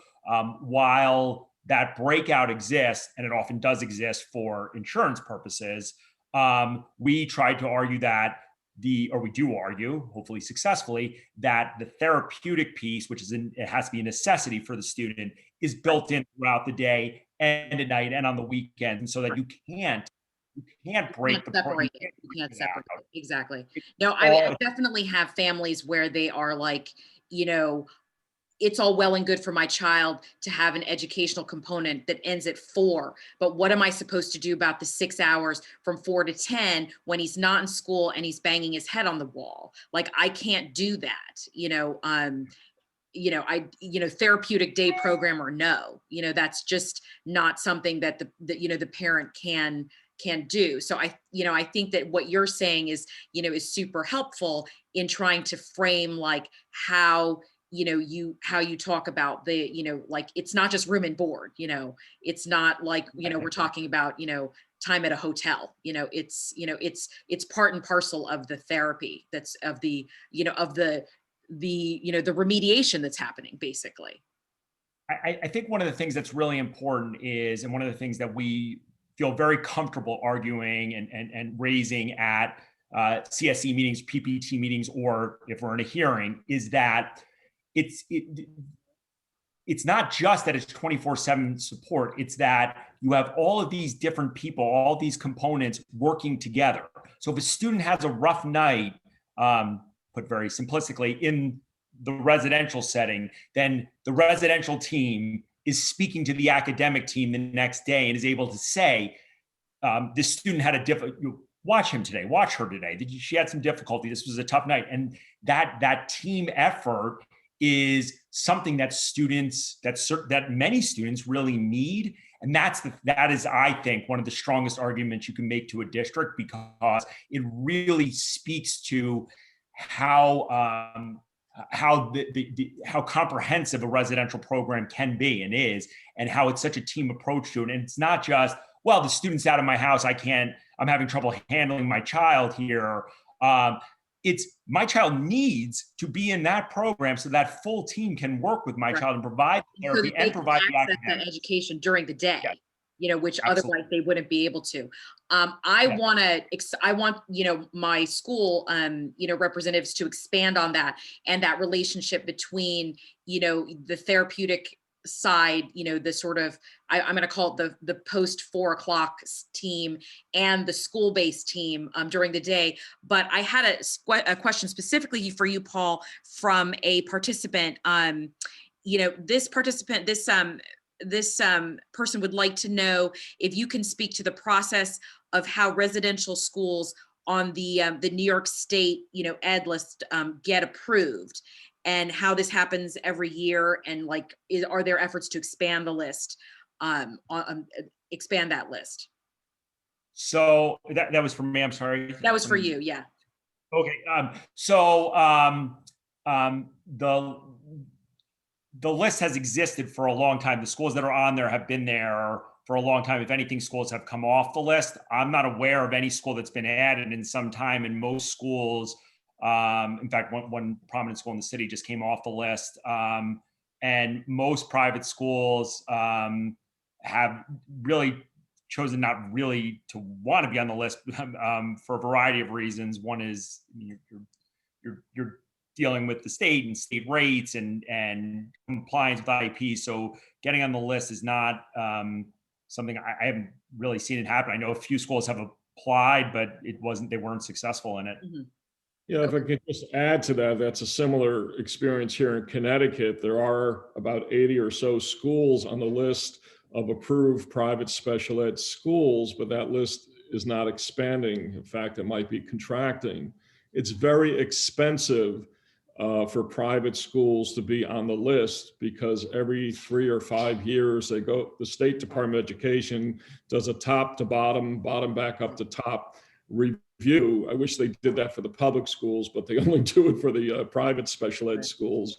while that breakout exists, and it often does exist for insurance purposes, we tried to argue that we do argue, hopefully successfully, that the therapeutic piece, which is it has to be a necessity for the student, is built in throughout the day and at night and on the weekend, and so that you can't break the separate it. You can't separate it. Exactly. No, I definitely have families where they are like, you know, it's all well and good for my child to have an educational component that ends at 4, but what am I supposed to do about the 6 hours from 4 to 10 when he's not in school and he's banging his head on the wall? Like, I can't do that, therapeutic day program or no, that's just not something that the parent can do. So I think that what you're saying is super helpful in trying to frame like how you talk about the, like, it's not just room and board, it's not like, we're talking about, time at a hotel, it's part and parcel of the therapy that's of the, the remediation that's happening basically. I think one of the things that's really important is, and one of the things that we feel very comfortable arguing and raising at CSE meetings, PPT meetings, or if we're in a hearing, is that it's not just that it's 24/7 support, it's that you have all of these different people, all these components working together. So if a student has a rough night, put very simplistically, in the residential setting, then the residential team is speaking to the academic team the next day and is able to say, this student had watch him today, watch her today. She had some difficulty. This was a tough night. And that team effort is something that many students really need. And that is, I think, one of the strongest arguments you can make to a district, because it really speaks to how comprehensive a residential program can be and is, and how it's such a team approach to it. And it's not just, well, the student's out of my house, I'm having trouble handling my child here. It's my child needs to be in that program so that full team can work with my child and provide therapy and provide the academic education during the day, which Absolutely. Otherwise they wouldn't be able to. I want, my school, representatives to expand on that and that relationship between, the therapeutic side, the sort of, I'm going to call it the post 4 o'clock team and the school-based team during the day. But I had a question specifically for you, Paul, from a participant. This participant, this person would like to know if you can speak to the process of how residential schools on the New York State, ed list get approved, and how this happens every year, and like, are there efforts to expand the list, expand that list? So that was for me. I'm sorry. That was for you. Yeah. Okay. The list has existed for a long time. The schools that are on there have been there for a long time. If anything, schools have come off the list. I'm not aware of any school that's been added in some time, and most schools, in fact, one prominent school in the city just came off the list. And most private schools have really chosen not really to want to be on the list for a variety of reasons. One is you're dealing with the state and state rates and compliance with IEP. So getting on the list is not something I haven't really seen it happen. I know a few schools have applied, but they weren't successful in it. Mm-hmm. Yeah, if I could just add to that, that's a similar experience here in Connecticut. There are about 80 or so schools on the list of approved private special ed schools, but that list is not expanding. In fact, it might be contracting. It's very expensive for private schools to be on the list, because every 3 or 5 years the State Department of Education does a top to bottom back up to top review. I wish they did that for the public schools, but they only do it for the private special ed schools.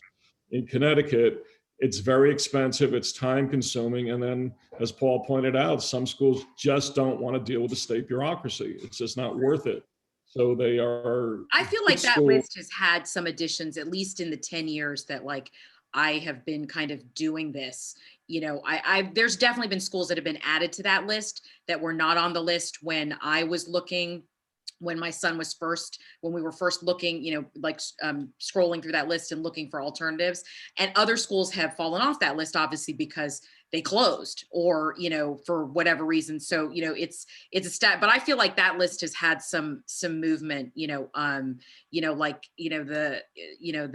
In Connecticut, it's very expensive, it's time consuming. And then, as Paul pointed out, some schools just don't want to deal with the state bureaucracy. It's just not worth it. So they are. I feel like that list has had some additions, at least in the 10 years that like I have been kind of doing this. There's definitely been schools that have been added to that list that were not on the list when I was looking, when my son was when we were first looking, scrolling through that list and looking for alternatives. And other schools have fallen off that list, obviously, because they closed or, for whatever reason. So, it's a stat, but I feel like that list has had some movement, the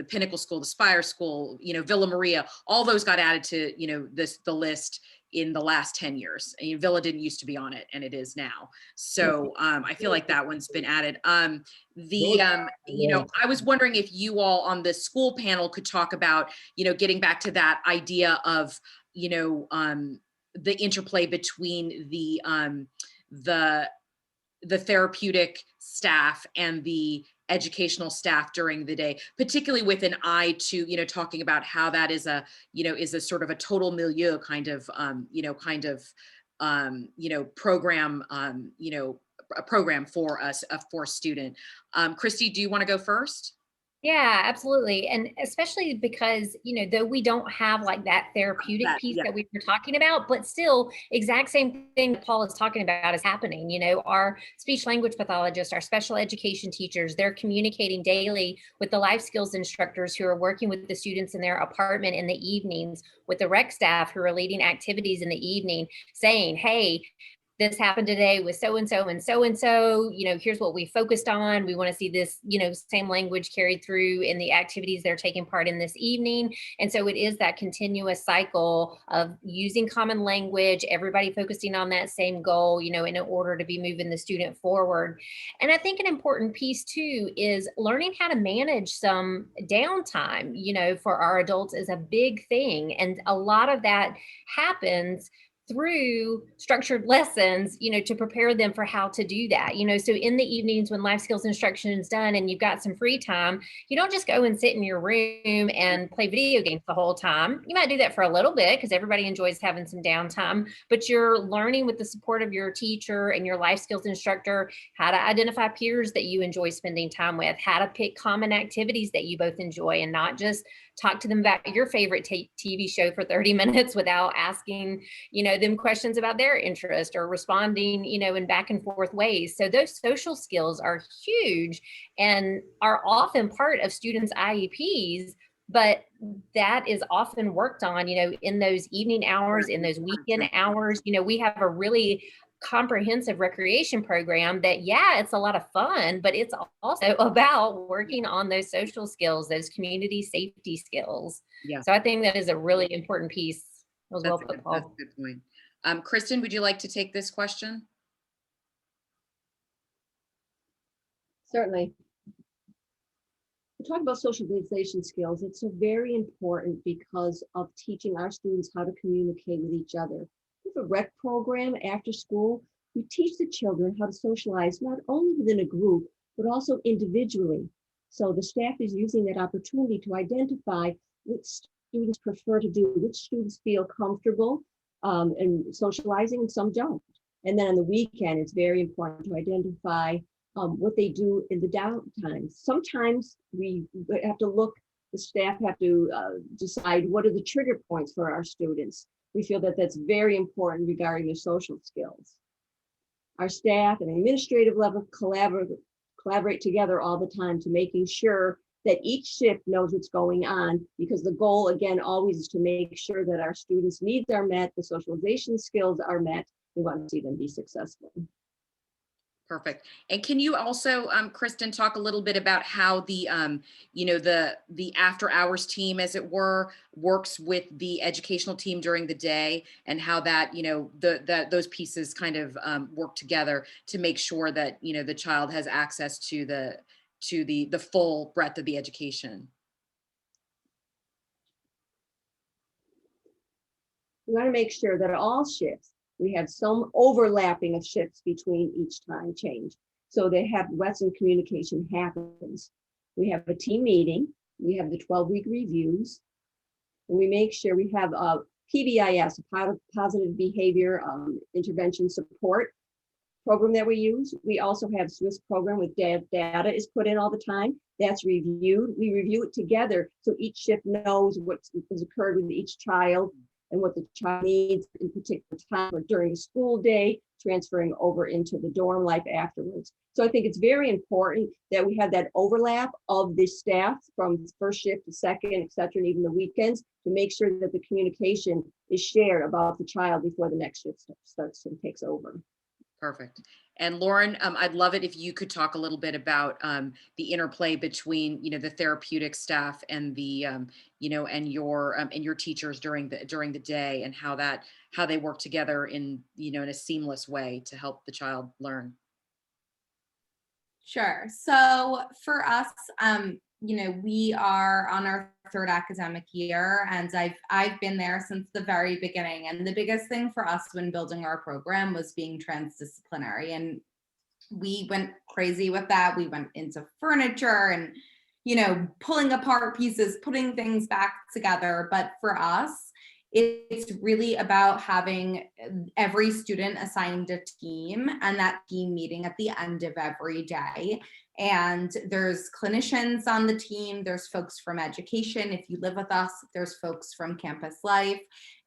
Pinnacle School, the Spire School, Villa Maria, all those got added to, the list in the last 10 years. Villa didn't used to be on it, and it is now. So I feel like that one's been added. I was wondering if you all on the school panel could talk about, getting back to that idea of, the interplay between the therapeutic staff and the educational staff during the day, particularly with an eye to, talking about how that is a sort of a total milieu kind of, program, a program for us, for a student. Christy, do you want to go first? Yeah, absolutely. And especially because, though we don't have like that therapeutic piece that we were talking about, but still exact same thing that Paul is talking about is happening. Our speech language pathologists, our special education teachers, they're communicating daily with the life skills instructors who are working with the students in their apartment in the evenings, with the rec staff who are leading activities in the evening, saying, hey, this happened today with so-and-so and so-and-so, here's what we focused on. We want to see this, same language carried through in the activities they're taking part in this evening. And so it is that continuous cycle of using common language, everybody focusing on that same goal, in order to be moving the student forward. And I think an important piece too is learning how to manage some downtime, for our adults is a big thing. And a lot of that happens through structured lessons, to prepare them for how to do that. So in the evenings when life skills instruction is done and you've got some free time, you don't just go and sit in your room and play video games the whole time. You might do that for a little bit because everybody enjoys having some downtime, but you're learning with the support of your teacher and your life skills instructor, how to identify peers that you enjoy spending time with, how to pick common activities that you both enjoy, and not just talk to them about your favorite TV show for 30 minutes without asking, them questions about their interest or responding, in back and forth ways. So those social skills are huge and are often part of students' IEPs, but that is often worked on, in those evening hours, in those weekend hours. We have a really comprehensive recreation program that, yeah, it's a lot of fun, but it's also about working on those social skills, those community safety skills. Yeah. So I think that is a really important piece. That was well put, Paul. That's a good point. Kristen, would you like to take this question? Certainly. We talk about socialization skills. It's so very important because of teaching our students how to communicate with each other. We have a rec program after school. We teach the children how to socialize, not only within a group, but also individually. So the staff is using that opportunity to identify which students prefer to do, which students feel comfortable in socializing and some don't. And then on the weekend, it's very important to identify what they do in the downtime. Sometimes we have to look, the staff have to decide what are the trigger points for our students. We feel that that's very important regarding their social skills. Our staff and administrative level collaborate together all the time to making sure that each shift knows what's going on, because the goal, again, always is to make sure that our students' needs are met, the socialization skills are met. We want to see them be successful. Perfect. And can you also, Kristen, talk a little bit about how the, the after hours team, as it were, works with the educational team during the day, and how that, those pieces kind of work together to make sure that, the child has access to the full breadth of the education? We want to make sure that all shifts, we have some overlapping of shifts between each time change. So they have Western communication happens. We have a team meeting. We have the 12-week reviews. And we make sure we have a PBIS, a positive behavior intervention support program that we use. We also have Swiss program with data is put in all the time. That's reviewed. We review it together. So each shift knows what has occurred with each child and what the child needs in particular time or during the school day, transferring over into the dorm life afterwards. So I think it's very important that we have that overlap of the staff from first shift to second, et cetera, and even the weekends, to make sure that the communication is shared about the child before the next shift starts and takes over. Perfect. And Lauren, I'd love it if you could talk a little bit about the interplay between, the therapeutic staff and the, and your teachers during the day, and how they work together in, in a seamless way to help the child learn. Sure. So for us, we are on our third academic year, and I've been there since the very beginning. And the biggest thing for us when building our program was being transdisciplinary. And we went crazy with that. We went into furniture and, pulling apart pieces, putting things back together. But for us, it's really about having every student assigned a team, and that team meeting at the end of every day. And there's clinicians on the team, there's folks from education. If you live with us, there's folks from campus life,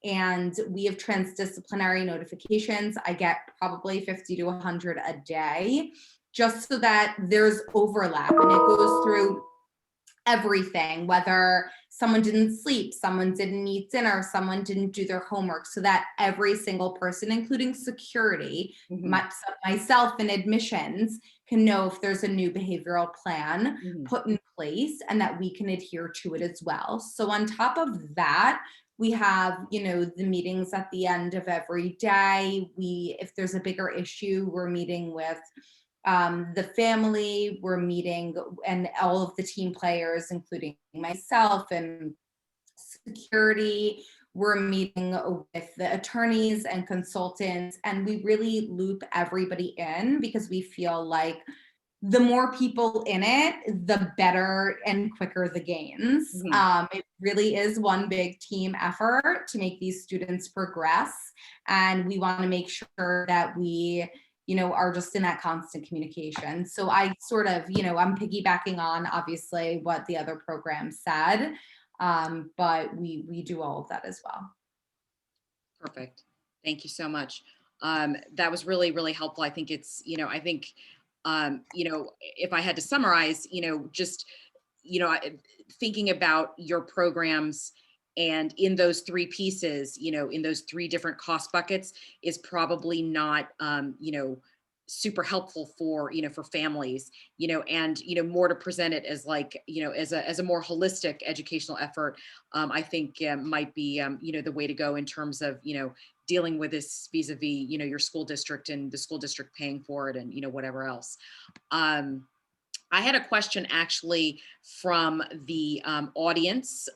and we have transdisciplinary notifications. I get probably 50 to 100 a day, just so that there's overlap, and it goes through everything, whether someone didn't sleep, someone didn't eat dinner, someone didn't do their homework, so that every single person, including security, myself and admissions, can know if there's a new behavioral plan put in place, and that we can adhere to it as well. So on top of that, we have, the meetings at the end of every day. If there's a bigger issue, we're meeting with the family, we're meeting, and all of the team players, including myself and security, we're meeting with the attorneys and consultants, and we really loop everybody in, because we feel like the more people in it, the better and quicker the gains. It really is one big team effort to make these students progress, and we want to make sure that we are just in that constant communication. So I sort of, I'm piggybacking on obviously what the other program said, but we do all of that as well. Perfect. Thank you so much. That was really, really helpful. I think it's, if I had to summarize, just thinking about your programs and in those three pieces, in those three different cost buckets is probably not, super helpful for, for families, and, more to present it as like, as a more holistic educational effort, I think might be, the way to go in terms of, dealing with this vis-a-vis, your school district and the school district paying for it and, whatever else. I had a question actually from the audience.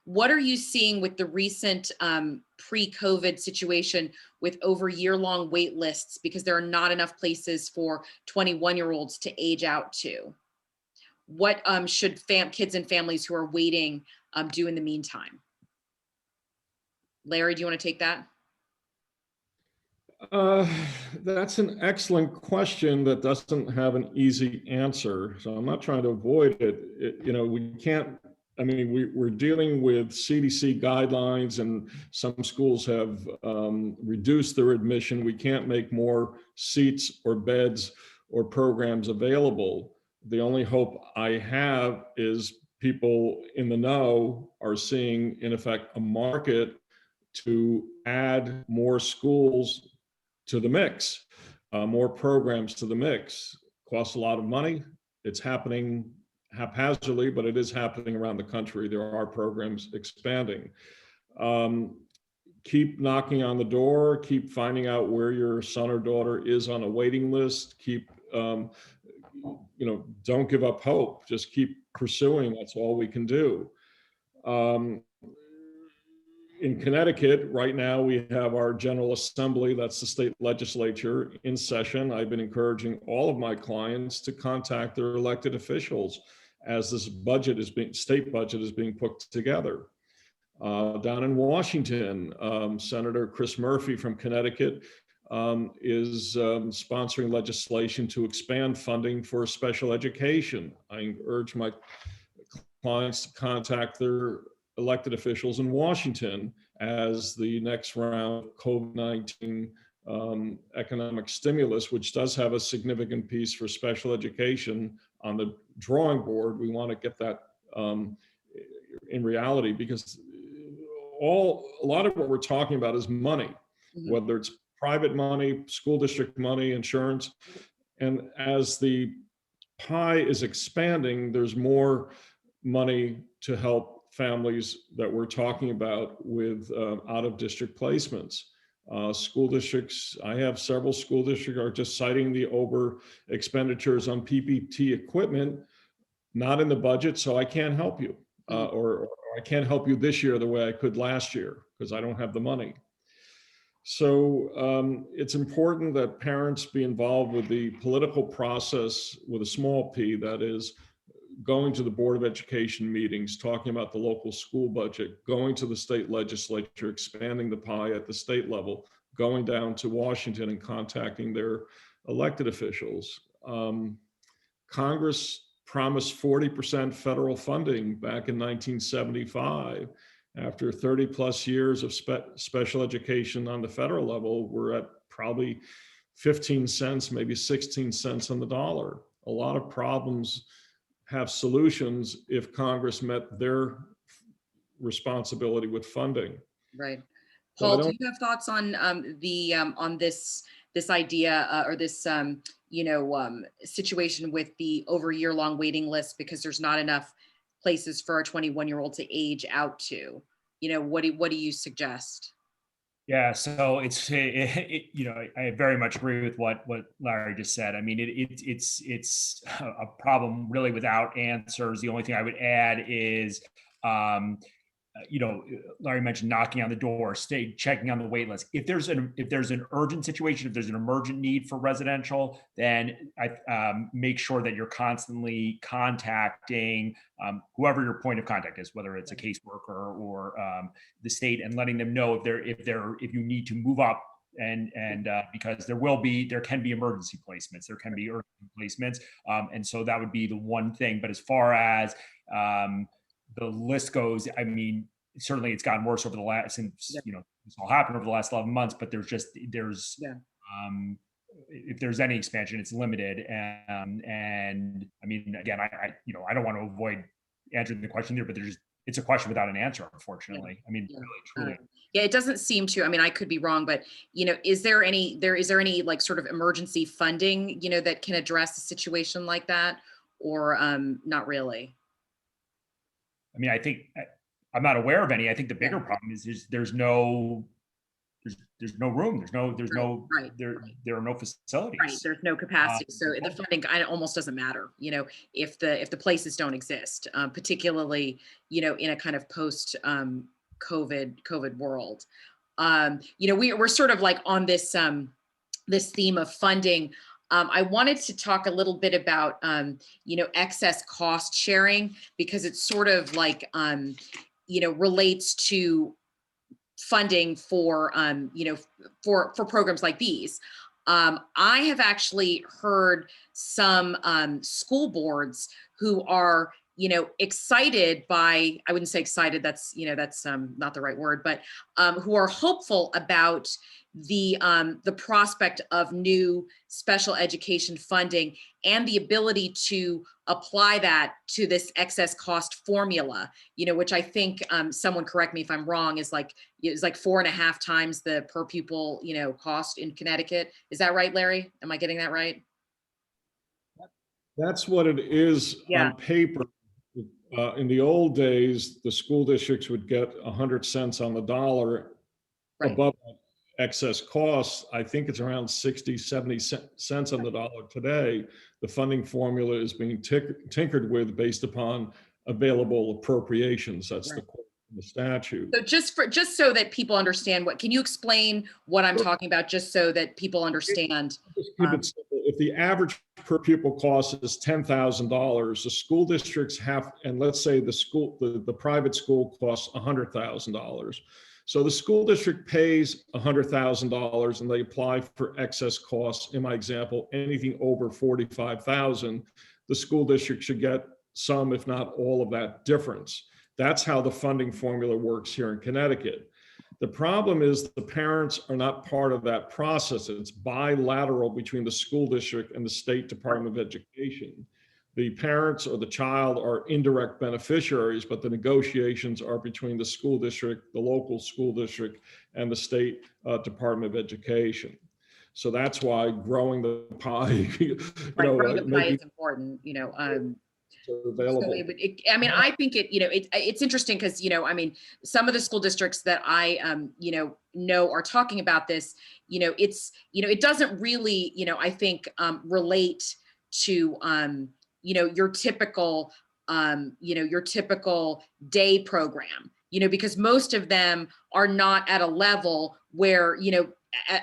What are you seeing with the recent pre-COVID situation with over year-long wait lists because there are not enough places for 21-year-olds to age out to? What should kids and families who are waiting do in the meantime? Larry, do you want to take that? That's an excellent question that doesn't have an easy answer. So I'm not trying to avoid it. We can't, we're dealing with CDC guidelines and some schools have reduced their admission. We can't make more seats or beds or programs available. The only hope I have is people in the know are seeing, in effect, a market to add more schools to the mix, more programs to the mix. Costs a lot of money. It's happening haphazardly, but it is happening around the country. There are programs expanding. Keep knocking on the door, keep finding out where your son or daughter is on a waiting list, keep, don't give up hope, just keep pursuing. That's all we can do. In Connecticut, right now, we have our General Assembly, that's the state legislature, in session. I've been encouraging all of my clients to contact their elected officials as this state budget is being put together. Down in Washington, Senator Chris Murphy from Connecticut is sponsoring legislation to expand funding for special education. I urge my clients to contact their elected officials in Washington as the next round of COVID-19 economic stimulus, which does have a significant piece for special education on the drawing board. We want to get that in reality, because a lot of what we're talking about is money, whether it's private money, school district money, insurance. And as the pie is expanding, there's more money to help families that we're talking about with out-of-district placements. School districts, I have several school districts are just citing the over expenditures on PPT equipment, not in the budget, so I can't help you. Or I can't help you this year the way I could last year because I don't have the money. So it's important that parents be involved with the political process with a small p, that is, going to the Board of Education meetings, talking about the local school budget, going to the state legislature, expanding the pie at the state level, going down to Washington and contacting their elected officials. Congress promised 40% federal funding back in 1975. After 30 plus years of special education on the federal level, we're at probably 15 cents, maybe 16 cents on the dollar. A lot of problems have solutions if Congress met their responsibility with funding. Right. So Paul, do you have thoughts on this idea or this situation with the over year-long waiting list because there's not enough places for a 21-year-old to age out to? What do you suggest? Yeah, so I very much agree with what Larry just said. I mean, it's a problem really without answers. The only thing I would add is, Larry mentioned knocking on the door, checking on the wait list. If there's an urgent situation, if there's an emergent need for residential, then I make sure that you're constantly contacting whoever your point of contact is, whether it's a caseworker or the state, and letting them know if you need to move up, and because there can be emergency placements, there can be urgent placements, and so that would be the one thing. But as far as the list goes, I mean, certainly it's gotten worse over the last, since this all happened over the last 11 months, but there's if there's any expansion, it's limited. And I mean, again, I don't want to avoid answering the question here, but it's a question without an answer, unfortunately. I mean, really, truly. Yeah, it doesn't seem to. I mean, I could be wrong, but is there any like sort of emergency funding, that can address a situation like that, or not really? I mean, I think I'm not aware of any. I think the bigger problem is there's no room. There are no facilities. Right. There's no capacity. So the funding almost doesn't matter, if the places don't exist, particularly, in a kind of post COVID world. We're sort of like on this theme of funding. I wanted to talk a little bit about, excess cost sharing, because it's sort of like, relates to funding for, for programs like these. I have actually heard some school boards who are, excited by, I wouldn't say excited, that's not the right word, but who are hopeful about the prospect of new special education funding and the ability to apply that to this excess cost formula, which I think, someone correct me if I'm wrong, is like 4.5 times the per pupil, cost in Connecticut. Is that right, Larry? Am I getting that right? That's what it is on paper. In the old days, the school districts would get 100 cents on the dollar above excess costs. I think it's around 60, 70 cents on the dollar today. The funding formula is being tinkered with based upon available appropriations. That's the statute. So just so that people understand, can you explain what I'm talking about, just so that people understand? If the average per pupil cost is $10,000, the school districts have, and let's say the private school costs $100,000. So the school district pays $100,000 and they apply for excess costs. In my example, anything over $45,000, the school district should get some, if not all of that difference. That's how the funding formula works here in Connecticut. The problem is the parents are not part of that process. It's bilateral between the school district and the State Department of Education. The parents or the child are indirect beneficiaries, but the negotiations are between the school district, the local school district, and the State Department of Education. So that's why growing the pie, growing the pie is important, available. So I think it's interesting because, some of the school districts that I, know are talking about this, it doesn't really, I think, relate to, your typical, your typical day program, because most of them are not at a level where,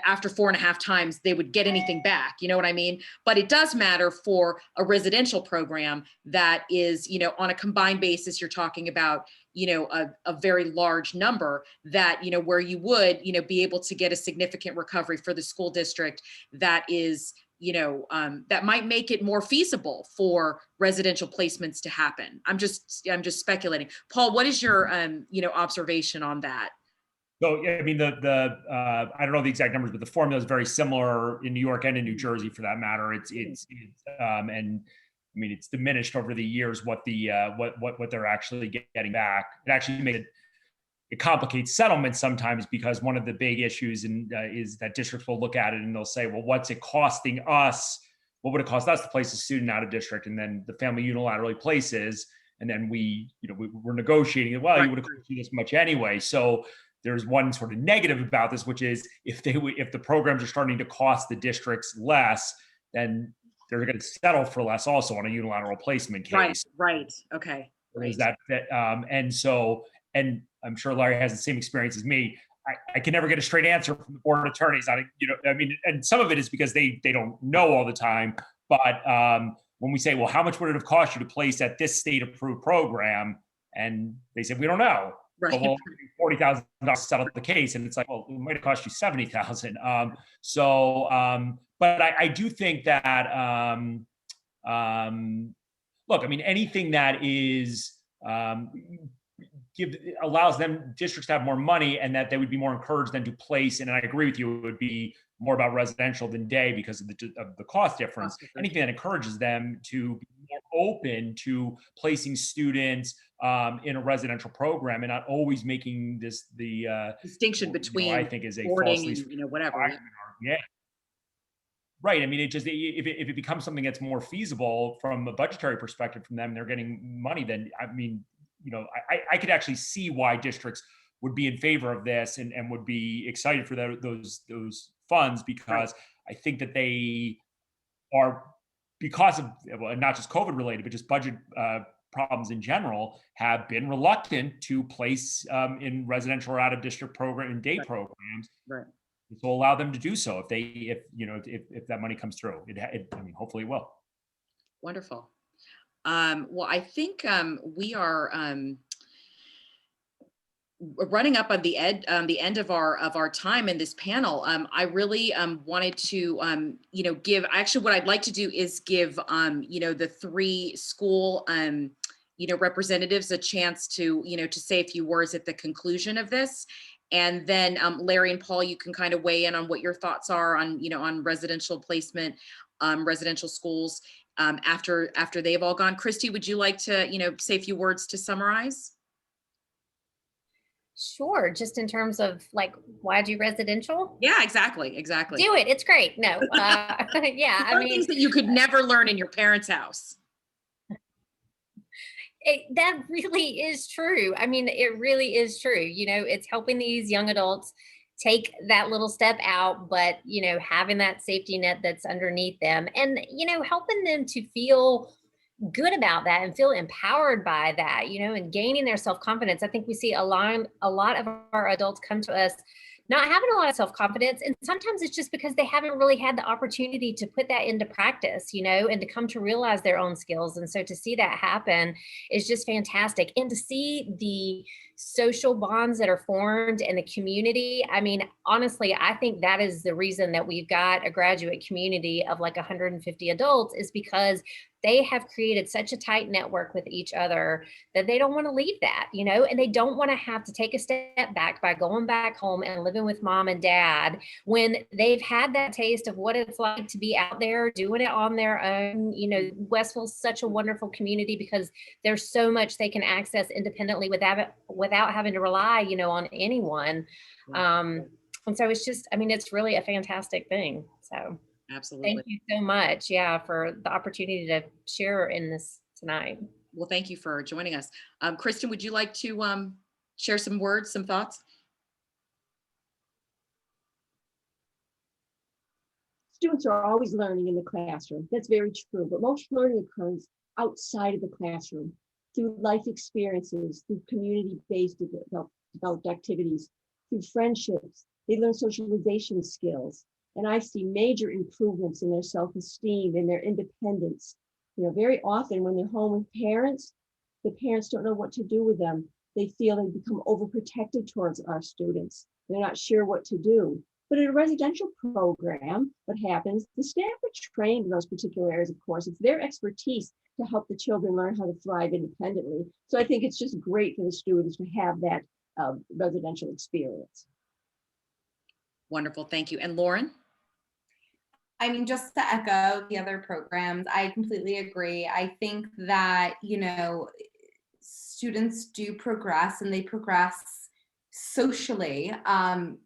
after 4.5 times they would get anything back, you know what I mean? But it does matter for a residential program that is, on a combined basis, you're talking about, a very large number that, where you would, be able to get a significant recovery for the school district that is, that might make it more feasible for residential placements to happen. I'm just speculating. Paul, what is your, observation on that? So, I mean, I don't know the exact numbers, but the formula is very similar in New York and in New Jersey, for that matter. And I mean, it's diminished over the years what they're actually getting back. It actually makes it complicates settlements sometimes, because one of the big issues is that districts will look at it and they'll say, well, what's it costing us? What would it cost us to place a student out of district? And then the family unilaterally places, and then we're negotiating. Well, you would have cost you this much anyway. So there's one sort of negative about this, which is if the programs are starting to cost the districts less, then they're going to settle for less also on a unilateral placement case. Right. Okay. Is that and I'm sure Larry has the same experience as me. I can never get a straight answer from the board of attorneys. And some of it is because they don't know all the time. But when we say, well, how much would it have cost you to place at this state approved program? And they said, we don't know. Right. Well, $40,000 to settle the case, and it's like, well, it might have cost you $70,000. But I do think that look, I mean, anything that is allows districts to have more money, and that they would be more encouraged than to place. And I agree with you, it would be more about residential than day because of the cost difference. Anything that encourages them to be more open to placing students in a residential program and not always making this the distinction between I think is a boarding falsely and whatever. yeah. Right. I mean, it just if it becomes something that's more feasible from a budgetary perspective from them, they're getting money. Then I mean, I could actually see why districts would be in favor of this and would be excited for those funds, because I think that they are, because of not just COVID related, but just budget problems in general, have been reluctant to place in residential or out of district program and day programs. Right. This will allow them to do so if that money comes through. I mean, hopefully it will. Wonderful. Well, I think we are running up on the end of our time in this panel. I really wanted to give, actually what I'd like to do is give the three school representatives a chance to to say a few words at the conclusion of this. And then Larry and Paul, you can kind of weigh in on what your thoughts are on on residential placement, residential schools after they've all gone. Christy, would you like to say a few words to summarize? Sure. Just in terms of like, why do residential? Yeah, exactly. Do it. It's great. No. Yeah. I mean, things that you could never learn in your parents' house. That really is true. I mean, it really is true. It's helping these young adults take that little step out, but, having that safety net that's underneath them and, helping them to feel good about that and feel empowered by that, and gaining their self-confidence. I think we see a lot of our adults come to us not having a lot of self-confidence. And sometimes it's just because they haven't really had the opportunity to put that into practice, and to come to realize their own skills. And so to see that happen is just fantastic. And to see the social bonds that are formed in the community. I mean, honestly, I think that is the reason that we've got a graduate community of like 150 adults, is because they have created such a tight network with each other that they don't want to leave that, and they don't want to have to take a step back by going back home and living with mom and dad when they've had that taste of what it's like to be out there doing it on their own. Westville's such a wonderful community because there's so much they can access independently without having to rely, on anyone. And so it's just, it's really a fantastic thing. So absolutely. Thank you so much. Yeah, for the opportunity to share in this tonight. Well, thank you for joining us. Kristen, would you like to share some words, some thoughts? Students are always learning in the classroom. That's very true, but most learning occurs outside of the classroom through life experiences, through community-based developed activities, through friendships. They learn socialization skills. And I see major improvements in their self-esteem and their independence. Very often when they're home with parents, the parents don't know what to do with them. They feel they become overprotective towards our students. They're not sure what to do. But in a residential program, what happens, the staff are trained in those particular areas, of course. It's their expertise to help the children learn how to thrive independently. So I think it's just great for the students to have that residential experience. Wonderful, thank you. And Lauren? I mean, just to echo the other programs, I completely agree. I think that, students do progress, and they progress socially,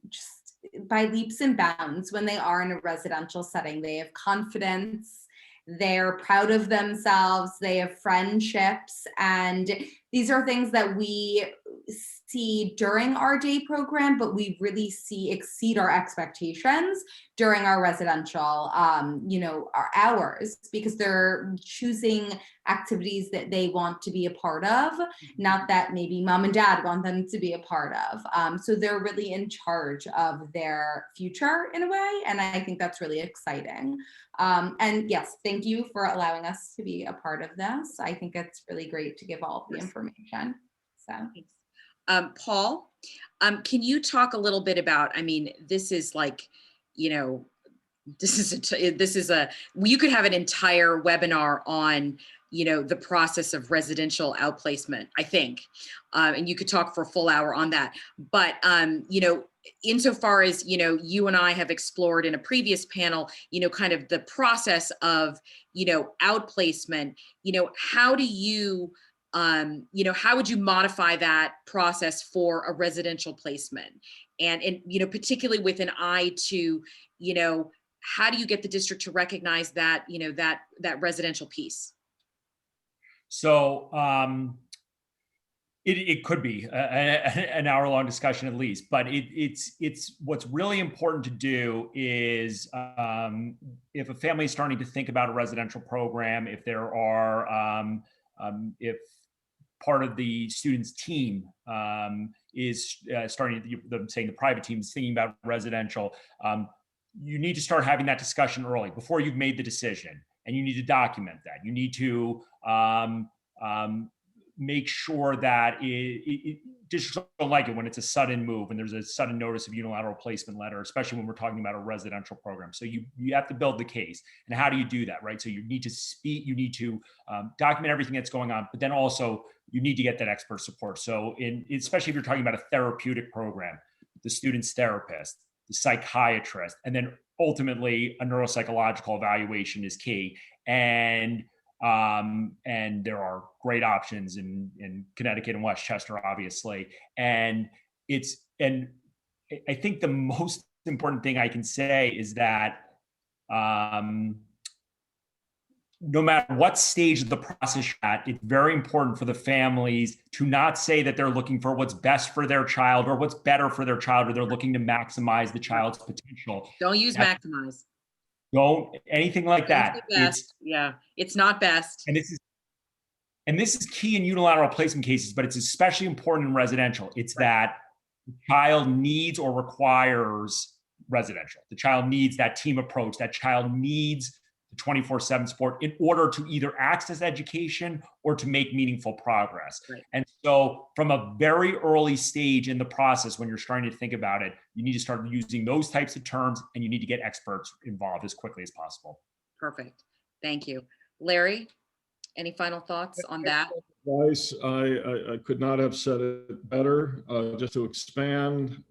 just by leaps and bounds when they are in a residential setting. They have confidence, they're proud of themselves, they have friendships, and these are things that we see during our day program, but we really see exceed our expectations during our residential, our hours, because they're choosing activities that they want to be a part of, not that maybe mom and dad want them to be a part of. So they're really in charge of their future in a way. And I think that's really exciting. And yes, thank you for allowing us to be a part of this. I think it's really great to give all of the information. So. Paul, can you talk a little bit about, this is like, You could have an entire webinar on, the process of residential outplacement, I think. And you could talk for a full hour on that. But, insofar as, you and I have explored in a previous panel, kind of the process of, outplacement, how do you, how would you modify that process for a residential placement? And particularly with an eye to, how do you get the district to recognize that, that residential piece? So it could be an hour-long discussion at least, but it's what's really important to do is if a family is starting to think about a residential program, if there are if part of the student's team is starting, saying the private team is thinking about residential, you need to start having that discussion early before you've made the decision, and you need to document that. You need to make sure that districts don't like it when it's a sudden move, when there's a sudden notice of unilateral placement letter, especially when we're talking about a residential program. So you have to build the case. And how do you do that, right? So you need to speak, you need to document everything that's going on, but then also you need to get that expert support. So especially if you're talking about a therapeutic program, the student's therapist, the psychiatrist, and then ultimately a neuropsychological evaluation is key. And there are great options in Connecticut and Westchester, obviously. And I think the most important thing I can say is that no matter what stage of the process you're at, it's very important for the families to not say that they're looking for what's best for their child or what's better for their child, or they're looking to maximize the child's potential. Don't use maximize. Don't anything like that. It's not best. And this is key in unilateral placement cases, but it's especially important in residential. It's that the child needs or requires residential. The child needs that team approach. That child needs the 24/7 support in order to either access education or to make meaningful progress. Right. And so from a very early stage in the process, when you're starting to think about it, you need to start using those types of terms, and you need to get experts involved as quickly as possible. Perfect. Thank you. Larry, any final thoughts on that? Advice, I could not have said it better. Just to expand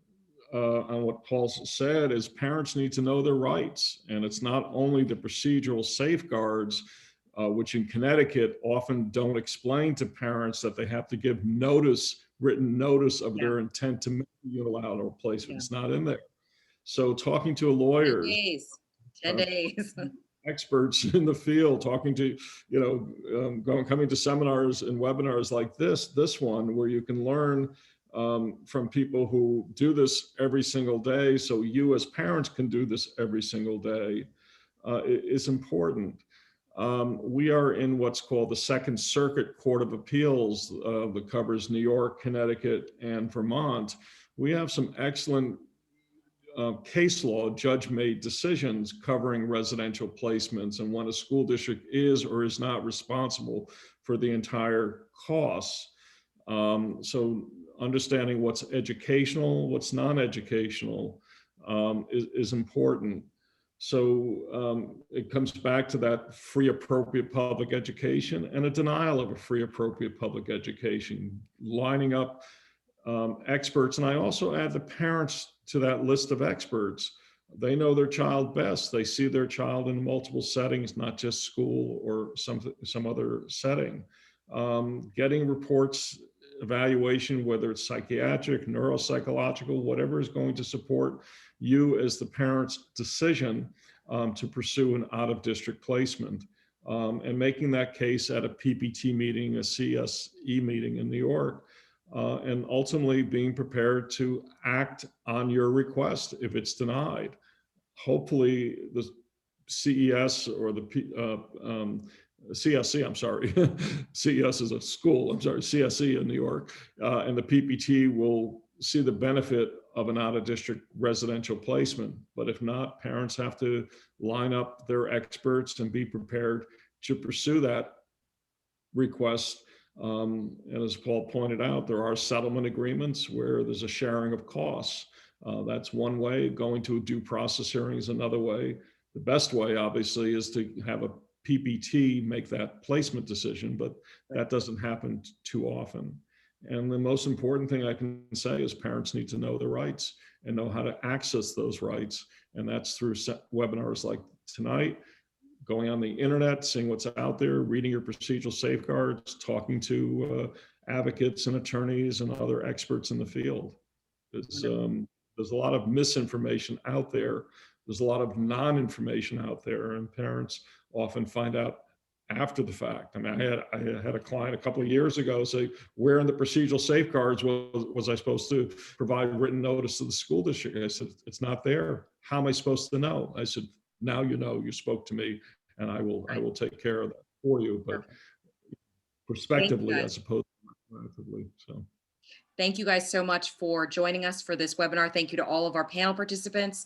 on what Paul said, is parents need to know their rights. And it's not only the procedural safeguards, which in Connecticut often don't explain to parents that they have to give notice, written notice of their intent to make unilateral placement. It's not in there. So talking to a lawyer, 10 days. Experts in the field, talking to, coming to seminars and webinars like this one, where you can learn from people who do this every single day, so you as parents can do this every single day, is important. We are in what's called the Second Circuit Court of Appeals that covers New York, Connecticut, and Vermont. We have some excellent case law, judge-made decisions covering residential placements and when a school district is or is not responsible for the entire costs. So understanding what's educational, what's non-educational is important. So it comes back to that free appropriate public education and a denial of a free appropriate public education, lining up experts. And I also add the parents to that list of experts. They know their child best. They see their child in multiple settings, not just school or some other setting. Getting reports, evaluation, whether it's psychiatric, neuropsychological, whatever is going to support you as the parent's decision to pursue an out-of-district placement, and making that case at a PPT meeting, a CSE meeting in New York, and ultimately being prepared to act on your request if it's denied. Hopefully the CES or the CSC, I'm sorry, CES is a school, I'm sorry, CSE in New York, and the PPT will see the benefit of an out-of-district residential placement. But if not, parents have to line up their experts and be prepared to pursue that request. And as Paul pointed out, there are settlement agreements where there's a sharing of costs. That's one way. Going to a due process hearing is another way. The best way, obviously, is to have a PPT make that placement decision, but that doesn't happen too often. And the most important thing I can say is parents need to know their rights and know how to access those rights. And that's through webinars like tonight, going on the internet, seeing what's out there, reading your procedural safeguards, talking to advocates and attorneys and other experts in the field. There's a lot of misinformation out there. There's a lot of non-information out there, and parents often find out after the fact. I mean, I had a client a couple of years ago say, where in the procedural safeguards was I supposed to provide written notice to the school district? I said, it's not there. How am I supposed to know? I said, now you know, you spoke to me, and I will take care of that for you, but prospectively as opposed to relatively. So. Thank you guys so much for joining us for this webinar. Thank you to all of our panel participants.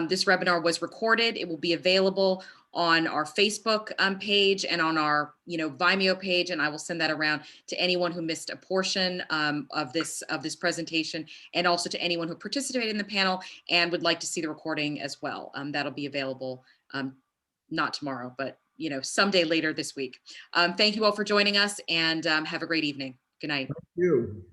This webinar was recorded. It will be available on our Facebook page and on our Vimeo page, and I will send that around to anyone who missed a portion of this presentation, and also to anyone who participated in the panel and would like to see the recording as well. That'll be available not tomorrow, but someday later this week. Thank you all for joining us, and have a great evening. Good night. Thank you.